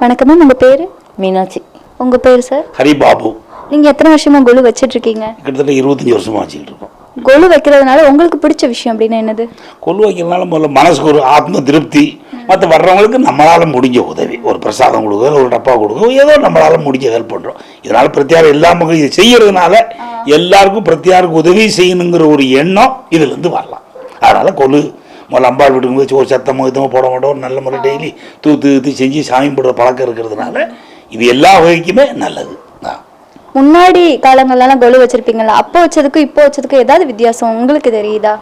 வணக்கம் மேம், உங்க பேரு? மீனாட்சி. உங்க பேரு சார்? ஹரிபாபு. நீங்க எத்தனை வருஷமா கொலு வச்சிட்டு இருக்கீங்க? கிட்டத்தட்ட 25 வருஷமா வச்சுக்கிட்டு இருக்கோம். கொலு வைக்கிறதுனால உங்களுக்கு பிடிச்ச விஷயம் அப்படின்னா என்னது? கொலு வைக்கிறதுனால முதல்ல மனசுக்கு ஒரு ஆத்ம திருப்தி, மற்ற வர்றவங்களுக்கு நம்மளால முடிஞ்ச உதவி, ஒரு பிரசாதம் கொடுக்க, ஒரு டப்பா கொடுக்க, ஏதோ நம்மளால முடிஞ்ச ஹெல்ப் பண்றோம். இதனால பிரத்தியாரம் எல்லாமே இது செய்யறதுனால எல்லாருக்கும் பிரத்தியாருக்கு உதவி செய்யணுங்கிற ஒரு எண்ணம் இதுல இருந்து வரலாம். அதனால கொலு முதல்ல அம்பாள் வீட்டுக்கு போய் ஒரு சத்தமோ இதமோ போட மாட்டோம், நல்ல முறை டெய்லி தூத்து செஞ்சு சாமி போடுற பழக்கம் இருக்கிறதுனால இது எல்லா வகைக்குமே நல்லது. முன்னாடி காலங்கள்லாம் கொலு வச்சிருப்பீங்களா? அப்போ வச்சதுக்கும் இப்போ வச்சதுக்கும் ஏதாவது வித்தியாசம் உங்களுக்கு தெரியுதா?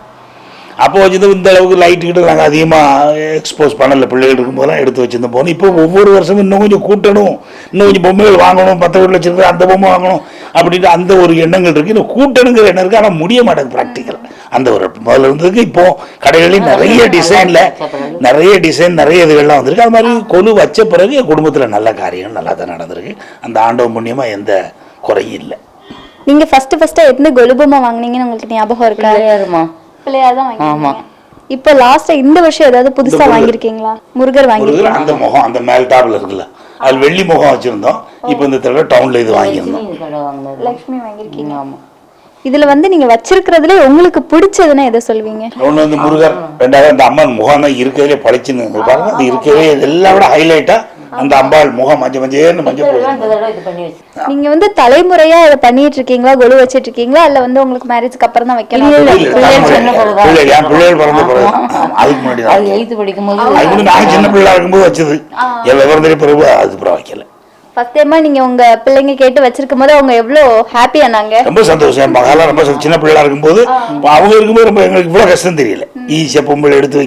அப்போ வச்சது இந்த அளவுக்கு லைட்டு கிட்ட நாங்கள் அதிகமாக எக்ஸ்போஸ் பண்ணலை. பிள்ளைகள் இருக்கும்போதெல்லாம் எடுத்து வச்சுருந்த போனோம். இப்போ ஒவ்வொரு வருஷமும் இன்னும் கொஞ்சம் கூட்டணும், இன்னும் கொஞ்சம் பொம்மைகள் வாங்கணும், 10 வீட்டில் வச்சுருக்க அந்த பொம்மை வாங்கணும் அப்படின்ட்டு அந்த ஒரு எண்ணங்கள் இருக்குது. இன்னும் கூட்டணுங்கிற எண்ணம் இருக்குது, ஆனால் முடிய மாட்டேங்குது ப்ராக்டிக்கல். அந்த ஒரு முதல்ல இருந்ததுக்கு இப்போது கடைகளில் நிறைய டிசைனில் நிறைய இதுகள்லாம் வந்திருக்கு. அது மாதிரி கொலு வச்ச பிறகு என் குடும்பத்தில் நல்ல காரியங்கள் நல்லா தான் நடந்திருக்கு. அந்த ஆண்டவன் புண்ணியமாக எந்த குறையும் இல்லை. நீங்க ஃபர்ஸ்ட் எந்த கொலு பொம்மை வாங்குனீங்கன்னு உங்களுக்கு ஞாபகம் இருக்கா? பிள்ளையார் தான் வாங்கினீங்க. இப்போ லாஸ்டா இந்த வருஷம் ஏதாவது புதுசா வாங்கிருக்கீங்களா? முருகர் வாங்கிருக்கீங்க. அந்த முகம் அந்த மேல் டாப்ல இருக்குல்ல, அது வெள்ளி முகம் வச்சிருந்தோம். இப்போ இந்த தடவை டவுன்ல இது வாங்கியிருந்தோம். லட்சுமி வாங்கிருக்கீங்க. ஆமா. இதுல நீங்க வச்சிருக்கிறதுல உங்களுக்கு பிடிச்சதுன்னா எதை சொல்வீங்க? ஒண்ணு வந்து முருகர், ரெண்டாவது அந்த அம்மன் முகம் தான் இருக்கிறதுலே பளிச்சுன்னு பாருங்க. அது இருக்கிறதே எல்லாம் விட ஹைலைட்டா அந்த அம்பாள் முகம் மஞ்சள் நீங்க தலைமுறையா இதை பண்ணிட்டு இருக்கீங்களா, கொலு வச்சிட்டு இருக்கீங்களா, இல்ல உங்களுக்கு மேரேஜ்க்கு அப்புறம் தான் வைக்கலாம்? பிள்ளைகள் பிறந்த பிறகு அதுக்கு முன்னாடி நான் சின்ன பிள்ளை இருக்கும்போது வச்சது, விவரம் தெரிய பிறகு அதுக்கப்புறம் வைக்கல. ஃபர்ஸ்ட் டைமா நீங்க உங்க பிள்ளைங்க கேட்டு வச்சிருக்கும் போது அவங்க எவ்வளவு ஹாப்பியா? நாங்க ரொம்ப சந்தோஷம். மகாலாம் ரொம்ப சின்ன பிள்ளையா இருக்கும்போது அவங்க இருக்கும்போது ரொம்ப எங்களுக்கு இவ்வளவு கஷ்டம் தெரியல. ஈஸியா பொம்பளை எடுத்து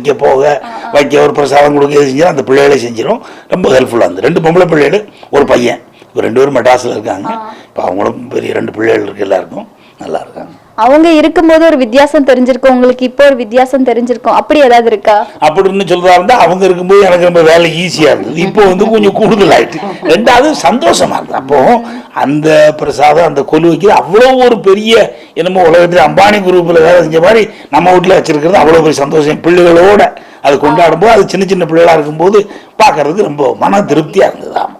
வைக்க ஒரு பிரசாதம் கொடுக்க செஞ்சா அந்த பிள்ளைகளே செஞ்சிடும். ரொம்ப ஹெல்ப்ஃபுல்லா இருந்து 2 பொம்பளை பிள்ளைகள், ஒரு பையன். இப்போ 2 பேரும் மெட்ராஸ்ல இருக்காங்க. இப்போ அவங்களும் பெரிய 2 பிள்ளைகள் இருக்கு, எல்லாருக்கும் நல்லா இருக்காங்க. அவங்க இருக்கும்போது ஒரு வித்தியாசம் தெரிஞ்சிருக்கும், உங்களுக்கு இப்போ ஒரு வித்தியாசம் தெரிஞ்சிருக்கும், அப்படி ஏதாவது இருக்கா? அப்படின்னு சொல்றதா இருந்தா அவங்க இருக்கும்போது எனக்கு ரொம்ப வேலை ஈஸியா இருந்தது. இப்போ வந்து கொஞ்சம் கூடுதல் ஆயிட்டு. ரெண்டாவது சந்தோஷமா இருந்தது. அப்போ அந்த பிரசாதம் அந்த கொலு வைக்கிறது அவ்வளோ ஒரு பெரிய என்னமோ உலகத்தில் அம்பானி குரூப்ல வேலை செஞ்ச மாதிரி நம்ம வீட்டில் வச்சிருக்கிறது அவ்வளோ பெரிய சந்தோஷம். பிள்ளைகளோட அது கொண்டாடும் போது அது சின்ன சின்ன பிள்ளைகளா இருக்கும்போது பார்க்கறதுக்கு ரொம்ப மன திருப்தியா இருந்தது. ஆமா,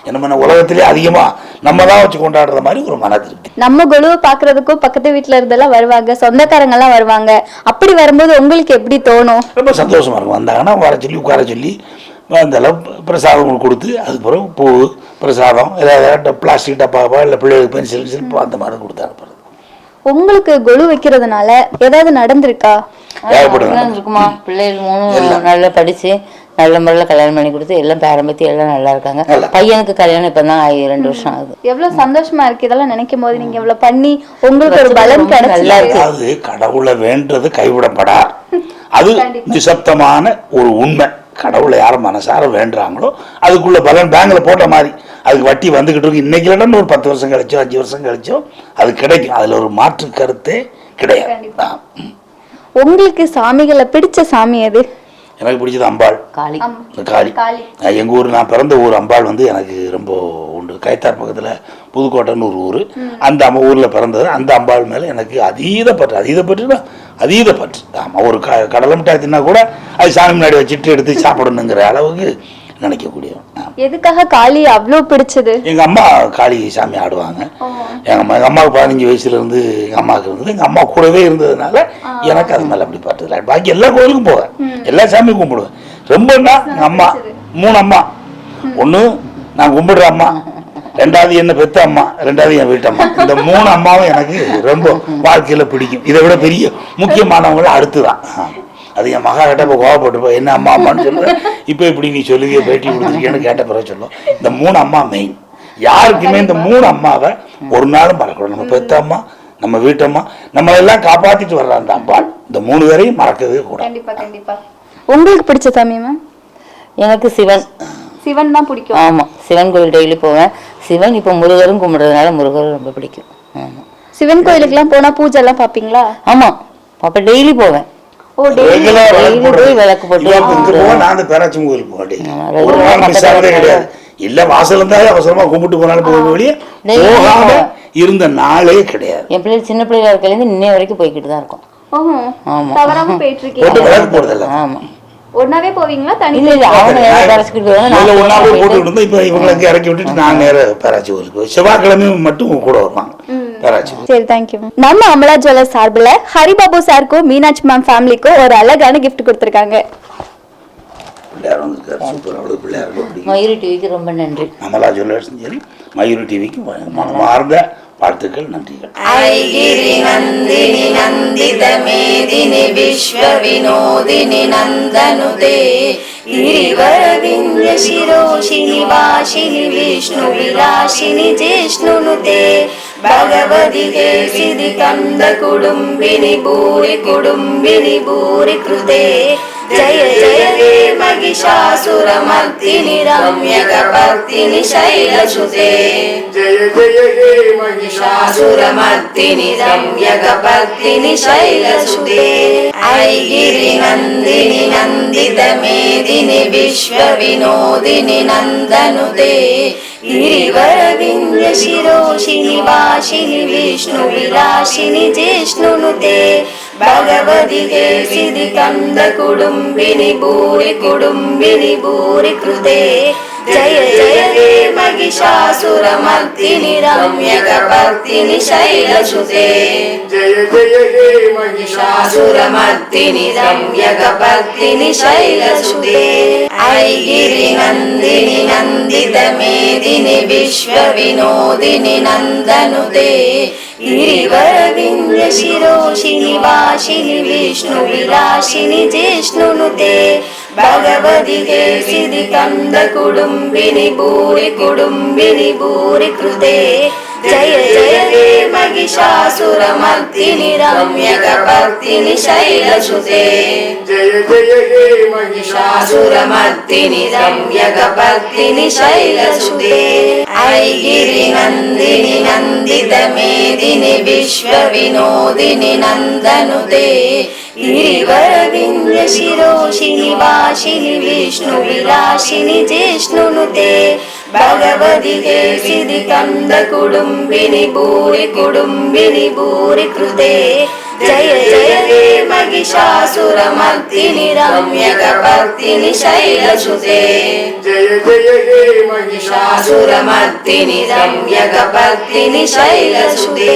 என்ன உலகத்திலே அதிகமா நம்ம தான் வச்சு கொண்டாடுற மாதிரி ஒரு மன திருப்தி. நம்ம கொலுவை பாக்குறதுக்கும் பக்கத்து வீட்டுல இருந்தெல்லாம் வருவாங்க, சொந்தக்காரங்க எல்லாம் வருவாங்க. அப்படி வரும்போது உங்களுக்கு எப்படி தோணும்? ரொம்ப சந்தோஷமா இருக்கும். வந்தாங்கன்னா வர சொல்லி உட்கார சொல்லி வந்தாலும் பிரசாதம் கொடுத்து அதுக்கப்புறம் பூ பிரசாதம் ஏதாவது பிளாஸ்டிக் டப்பாவா இல்லை பிள்ளைகளுக்கு பென்சில் அந்த மாதிரி கொடுத்து அனுப்புறது. உங்களுக்கு கொலு வைக்கிறதுனால ஏதாவது நடந்திருக்கா? இருக்குமா? பிள்ளைகள் 3 நல்லா படிச்சு நல்ல முறையில் கல்யாணம் பண்ணி கொடுத்து எல்லாம் பேரம்பத்தி எல்லாம் நல்லா இருக்காங்க. பையனுக்கு கல்யாணம் இப்பதான் 2 வருஷம் ஆகுது. எவ்வளவு சந்தோஷமா இருக்கு இதெல்லாம் நினைக்கும் போது. நீங்க எவ்வளவு பண்ணி உங்களுக்கு ஒரு பலன் கிடைச்சு. அது கடவுளை வேண்டது கைவிடப்படா. அது நிசப்தமான ஒரு உண்மை. கடவுளை யாரும் மனசார வேண்டுறாங்களோ அதுக்குள்ள பலன் பேங்க்ல போட்ட மாதிரி அதுக்கு வட்டி வந்துகிட்டு இருக்கு. இன்னைக்கு இல்லைன்னா ஒரு 10 வருஷம் கழிச்சோ 5 வருஷம் கழிச்சோ அது கிடைக்கும். அதுல ஒரு மாற்று கருத்தே கிடையாது. உங்களுக்கு சாமிகளை பிடிச்ச சாமி எது? எனக்கு பிடிச்சது அம்பாள், காளி. எங்கள் ஊர், நான் பிறந்த ஊர் அம்பாள் வந்து எனக்கு ரொம்ப உண்டு. கைத்தார் பக்கத்தில் புதுக்கோட்டைன்னு ஒரு ஊர். அந்த ஊரில் பிறந்தது. அந்த அம்பாள் மேலே எனக்கு அதீத பற்று. ஆமாம், ஒரு கடலை மிட்டாய் தின்னா கூட அது சாமி முன்னாடி வச்சுட்டு எடுத்து சாப்பிடணுங்கிற அளவுக்கு நினைக்கக்கூடிய. எதுக்காக காளி அவ்வளோ பிடிச்சது? எங்கள் அம்மா காளி சாமி ஆடுவாங்க. எங்கள் அம்மாவுக்கு 15 வயசுலேருந்து எங்கள் அம்மாவுக்கு இருந்தது. எங்கள் அம்மா கூடவே இருந்ததுனால எனக்கு அது மேலே அப்படி பட்டுதல. பாக்கி எல்லா கோயிலுக்கும் போவேன், எல்லா சாமியும் கும்பிடுவேன். ரொம்பன்னா எங்கள் அம்மா 3 அம்மா. ஒன்று நான் கும்பிடுற அம்மா, 2வது என்ன பெத்த அம்மா, 2வது என் வீட்டம்மா. இந்த 3 அம்மாவும் எனக்கு ரொம்ப வாழ்க்கையில் பிடிக்கும். இதை விட பெரிய முக்கியமானவங்களும் அடுத்துதான். அது என் மகா கிட்ட இப்போ கோவப்பட்டுப்போ என்ன அம்மா அம்மான்னு சொல்லுவேன். இப்போ இப்படி நீ சொல்லுவிய பேட்டி கொடுத்துருக்கேன்னு கேட்ட பிறகு சொல்லும். இந்த 3 அம்மா மெயின். யாருக்குமே இந்த 3 அம்மாவை ஒரு நாளும் மறக்கக்கூடாது. நம்ம பெத்த அம்மா, நம்ம வீட்டம்மா, நம்ம எல்லாம் காப்பாத்திட்டு வர்ற அந்த அம்பாள், இந்த 3 பேரையும் மறக்கவே கூடாது. கண்டிப்பா. உங்களுக்கு பிடிச்ச சாமி மேம்? எனக்கு சிவன் தான் பிடிக்கும். ஆமா, சிவன் கோயில் டெய்லி போவேன். சிவன் இப்போ முருகரும் கும்பிடுறதுனால முருகரும் ரொம்ப பிடிக்கும். ஆமா, சிவன் கோயிலுக்குலாம் போனா பூஜை எல்லாம் பாப்பீங்களா? ஆமா, அப்ப டெய்லி போவேன். விளக்கு போட்டு பேராட்சி கோயிலுக்கு போவேன். இல்ல வாசல் இருந்தாலும் அவசரமா கும்பிட்டு போனாலும் போகாம இருந்த நாளே கிடையாது. என் பிள்ளைகள் சின்ன பிள்ளைகளா இருக்கையில இன்னைய வரைக்கும் போய்கிட்டு தான் இருக்கும். ஆமா, தவறாம போயிட்டு இருக்கீங்க. ஆமா, ஒன்னாவே போவீங்களா தனியா? இல்ல, அவங்க பேராச்சிக்கிட்டு வருவாங்க. ஒன்னாவே போட்டுக்கிட்டு இருந்தா இப்ப இவங்களுக்கு இறக்கி விட்டுட்டு நான் நேர பேராட்சி கோயிலுக்கு செவ்வாய்க்கிழமை மட்டும் கூட வருவாங்க. சரி, தேங்க்யூ. நம்ம அமலா ஜுவல்லர்ஸ் சார்பில் ஹரிபாபு சாருக்கும் மீனாட்சி மேம் ஃபேமிலிக்கும் ஒரு அழகான கிஃப்ட் கொடுத்துருக்காங்க. மயூரி டிவிக்கு ரொம்ப நன்றி. அமலா ஜுவல்லர்ஸ் சரி, மயூரி டிவிக்கு மனமார்ந்த வாழ்த்துக்கள், நன்றிகள். ஐகிரி நந்தினி நந்தித மேதினி விஸ்வ வினோதினி நந்தனுதே गिरिवर विंध्य शिरोशिनि वाशिनि विष्णु विलासिनि जिष्णुनुते भगवति केसिदि कंद कुडुम्बिनि भूरि कृते जय जय हे महिषासुरमर्दिनि रम्यकपर्दिनि शैलसुते जय जय हे महिषासुरमर्दिनि रम्यकपर्दिनि शैलसुते ऐगिरि नन्दिनि नन्दित मेदिनि विश्व विनोदिनि नन्दनुते गिरिवर विंध्य शिरोशिनि वाशिनि विष्णु विलासिनि जिष्णुनुते भगवति केसिदि कंद कुडुम्बिनि भूरि कृते जय जय हे महिषासुरमर्दिनि रम्यकपर्दिनि शैलसुते जय जय हे महिषासुरमर्दिनि रम्यकपर्दिनि शैलसुते ऐगिरि नन्दिनि नन्दित मेदिनि विश्व विनोदिनि नन्दनुते गिरिवर विंध्य शिरोशिनि वाशिनि विष्णु विलासिनि जिष्णुनुते भगवति केसिदि कंद कुडुम्बिनि भूरि कृते जय जय हे महिषासुरमर्दिनि रम्यकपर्दिनि शैलसुते जय जय हे महिषासुरमर्दिनि रम्यकपर्दिनि शैलसुते ऐगिरिनन्दिनि नन्दितमेदिनि विश्वविनोदिनि नन्दनुते गिरिवरविन्द्यशिरोषिनि वासिनि विष्णुविलासिनि जिष्णुनुते भगवति केसिनि कन्दकुडुम्बिनि भूरि कुडुम्बिनि भूरि कृते जय जय हे महिषासुरमर्दिनि रम्यकपर्दिनि शैलसुते जय जय हे महिषासुरमर्दिनि रम्यकपर्दिनि शैलसुते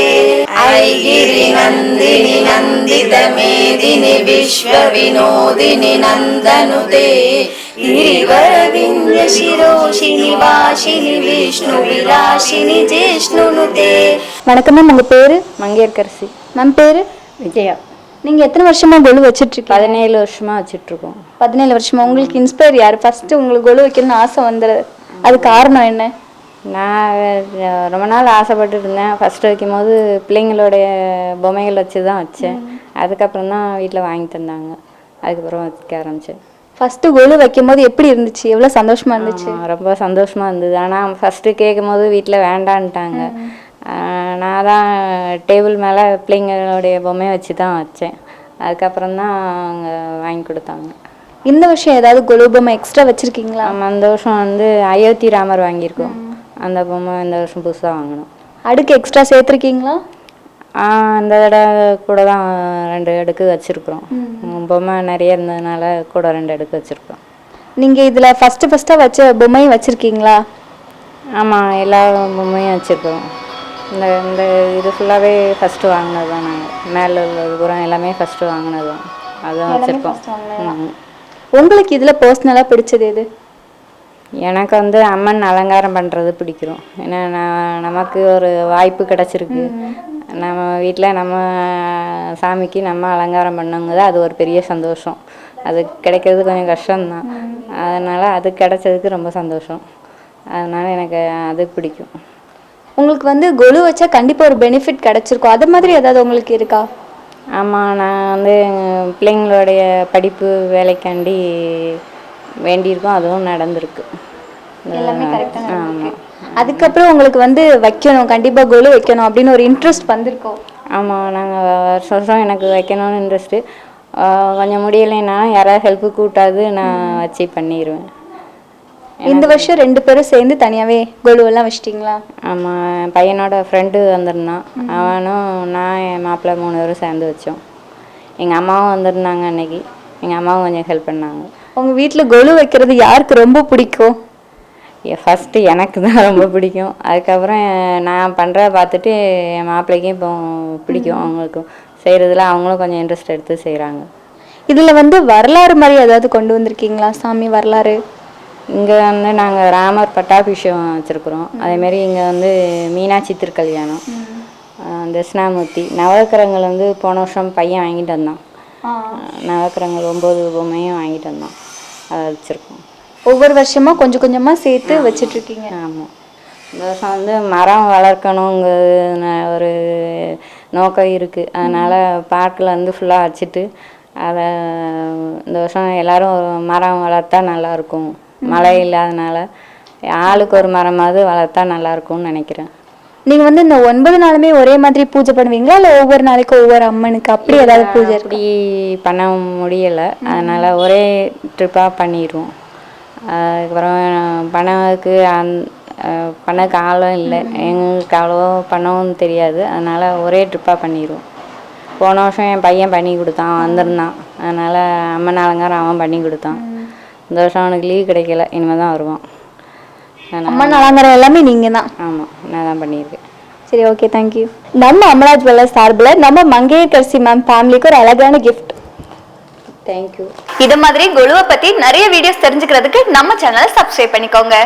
ऐगिरिनन्दिनि नन्दितमेदिनि विश्वविनोदिनि नन्दनुते गिरिवरविन्द्यशिरोषिनि वासिनि विष्णुविलासिनि जिष्णुनुते. வணக்கம் மேம், உங்கள் பேர்? மங்கையர்கரசி. மேம் பேர்? விஜயா. நீங்கள் எத்தனை வருஷமாக கொலு வச்சிட்ருக்கீங்க? 17 வருஷமாக வச்சிட்ருக்கோம். 17 வருஷமா. உங்களுக்கு இன்ஸ்பயர் யார்? ஃபஸ்ட்டு உங்களுக்கு கொலு வைக்கணும்னு ஆசை வந்துடுது, அது காரணம் என்ன? நான் ரொம்ப நாள் ஆசைப்பட்டு இருந்தேன். ஃபஸ்ட்டு வைக்கும் போது பிள்ளைங்களுடைய பொம்மைகள் வச்சு தான் வச்சேன். அதுக்கப்புறம் தான் வீட்டில் வாங்கி தந்தாங்க. அதுக்கப்புறம் வைக்க ஆரம்பித்தேன். ஃபஸ்ட்டு கொலு வைக்கும் போது எப்படி இருந்துச்சு? எவ்வளோ சந்தோஷமாக இருந்துச்சு? ரொம்ப சந்தோஷமாக இருந்தது. ஆனால் ஃபஸ்ட்டு கேட்கும் போது வீட்டில் வேண்டான்ட்டாங்க. நான் தான் டேபிள் மேலே பிள்ளைங்களுடைய பொம்மையை வச்சு தான் வச்சேன். அதுக்கப்புறம் தான் அவங்க வாங்கி கொடுத்தாங்க. இந்த வருஷம் ஏதாவது கொலு பொம்மை எக்ஸ்ட்ரா வச்சுருக்கீங்களா? ஆமாம், இந்த வருஷம் வந்து அயோத்தி ராமர் வாங்கியிருக்கோம். அந்த பொம்மை இந்த வருஷம் புதுசாக வாங்கணும். அடுக்கு எக்ஸ்ட்ரா சேர்த்துருக்கீங்களா? இந்த தடவை கூட தான் 2 அடுக்கு வச்சுருக்குறோம். பொம்மை நிறைய இருந்ததுனால கூட 2 அடுக்கு வச்சுருக்கோம். நீங்கள் இதில் ஃபஸ்ட்டாக வச்ச பொம்மையும் வச்சுருக்கீங்களா? ஆமாம், எல்லா பொம்மையும் வச்சுருக்குறோம். இந்த இந்த இது ஃபுல்லாகவே ஃபஸ்ட்டு வாங்கினது தான். நாங்கள் மேலே உள்ளது பூரா எல்லாமே ஃபஸ்ட்டு வாங்கினது தான். அதுதான் வச்சுருக்கோம். உங்களுக்கு இதில் பர்சனலாக பிடிச்சது எது? எனக்கு வந்து அம்மன் அலங்காரம் பண்ணுறது பிடிக்கும். ஏன்னா நமக்கு ஒரு வாய்ப்பு கிடச்சிருக்கு. நம்ம வீட்டில் நம்ம சாமிக்கு நம்ம அலங்காரம் பண்ணோங்கிறது அது ஒரு பெரிய சந்தோஷம். அது கிடைக்கிறது கொஞ்சம் கஷ்டம்தான். அதனால் அது கிடைச்சதுக்கு ரொம்ப சந்தோஷம். அதனால் எனக்கு அது பிடிக்கும். உங்களுக்கு வந்து கொலு வச்சா கண்டிப்பாக ஒரு பெனிஃபிட் கிடச்சிருக்கும், அது மாதிரி ஏதாவது உங்களுக்கு இருக்கா? ஆமாம், நான் வந்து பிள்ளைங்களுடைய படிப்பு வேலைக்காண்டி வேண்டியிருக்கோம். அதுவும் நடந்திருக்கு. எல்லாமே கரெக்டாக. ஆமாம். அதுக்கப்புறம் உங்களுக்கு வந்து வைக்கணும், கண்டிப்பாக கொலு வைக்கணும் அப்படின்னு ஒரு இன்ட்ரெஸ்ட் வந்திருக்கோம்? ஆமாம், நாங்கள் வருஷம் எனக்கு வைக்கணும்னு இன்ட்ரெஸ்ட்டு. கொஞ்சம் முடியலைன்னா யாராவது ஹெல்ப்பு கூட்டாது நான் வச்சு பண்ணிடுவேன். இந்த வருஷம் 2 பேரும் சேர்ந்து தனியாகவே கொலுவெல்லாம் வச்சிட்டிங்களா? ஆமாம், என் பையனோட ஃப்ரெண்டு வந்திருந்தான். அவனும் நான் என் மாப்பிள்ளை 3 பேரும் சேர்ந்து வச்சோம். எங்கள் அம்மாவும் வந்திருந்தாங்க அன்னைக்கு. எங்கள் அம்மாவும் கொஞ்சம் ஹெல்ப் பண்ணாங்க. உங்கள் வீட்டில் கொலு வைக்கிறது யாருக்கு ரொம்ப பிடிக்கும்? ஃபஸ்ட்டு எனக்கு தான் ரொம்ப பிடிக்கும். அதுக்கப்புறம் நான் பண்ணுறத பார்த்துட்டு என் மாப்பிள்ளைக்கும் இப்போ பிடிக்கும். அவங்களுக்கும் செய்கிறதுல அவங்களும் கொஞ்சம் இன்ட்ரெஸ்ட் எடுத்து செய்கிறாங்க. இதில் வந்து வரலாறு மாதிரி ஏதாவது கொண்டு வந்திருக்கீங்களா? சாமி வரலாறு? இங்கே வந்து நாங்கள் ராமர் பட்டாபிஷேகம் வச்சுருக்குறோம். அதேமாரி இங்கே வந்து மீனாட்சி திருக்கல்யாணம், தட்சிணாமூர்த்தி, நவக்கிரகங்கள் வந்து போன வருஷம் பையன் வாங்கிட்டு வந்தான். நவக்கிரகங்கள் 9 பொம்மையும் வாங்கிட்டு வந்தான். அதை வச்சுருக்கோம். ஒவ்வொரு வருஷமாக கொஞ்சம் கொஞ்சமாக சேர்த்து வச்சிட்ருக்கீங்க? ஆமாம். இந்த வருஷம் வந்து மரம் வளர்க்கணுங்கிறது ஒரு நோக்கம் இருக்குது. அதனால் பார்க்கில் வந்து ஃபுல்லாக வச்சுட்டு அதை இந்த வருஷம் எல்லோரும் மரம் வளர்த்தா நல்லாயிருக்கும். மழை இல்லாதனால ஆளுக்கு ஒரு மரமாவது வளர்த்தா நல்லாயிருக்கும்னு நினைக்கிறேன். நீங்கள் வந்து இந்த 9 நாளுமே ஒரே மாதிரி பூஜை பண்ணுவீங்களா, இல்லை ஒவ்வொரு நாளைக்கும் ஒவ்வொரு அம்மனுக்கு அப்படி ஏதாவது பூஜை? அப்படி பண்ண முடியலை, அதனால் ஒரே ட்ரிப்பாக பண்ணிடுவோம். அதுக்கப்புறம் பண்ணதுக்கு ஆளும் இல்லை, எங்களுக்கு அவ்வளோ பண்ணவும் தெரியாது. அதனால் ஒரே ட்ரிப்பாக பண்ணிடுவோம். போன வருஷம் என் பையன் பண்ணி கொடுத்தான், வந்திருந்தான். அதனால் அம்மன் அலங்காரம் அவன் பண்ணி கொடுத்தான். இந்த வருஷம் அவனுக்கு லீவ் கிடைக்கல, இனிமேல் தான் வருவான். அம்மன் அலங்காரம் எல்லாமே நீங்கள் தான்? ஆமாம், நான் தான் பண்ணியிருக்கேன். சரி, ஓகே, தேங்க்யூ. நம்ம அமலா ஜுவல்லர்ஸ் சார்பில் நம்ம மங்கையர்கரசி மேம் ஃபேமிலிக்கு ஒரு அழகான கிஃப்ட். தேங்க்யூ. இது மாதிரி கொலுவை பற்றி நிறைய வீடியோஸ் தெரிஞ்சுக்கிறதுக்கு நம்ம சேனலை சப்ஸ்கிரைப் பண்ணிக்கோங்க.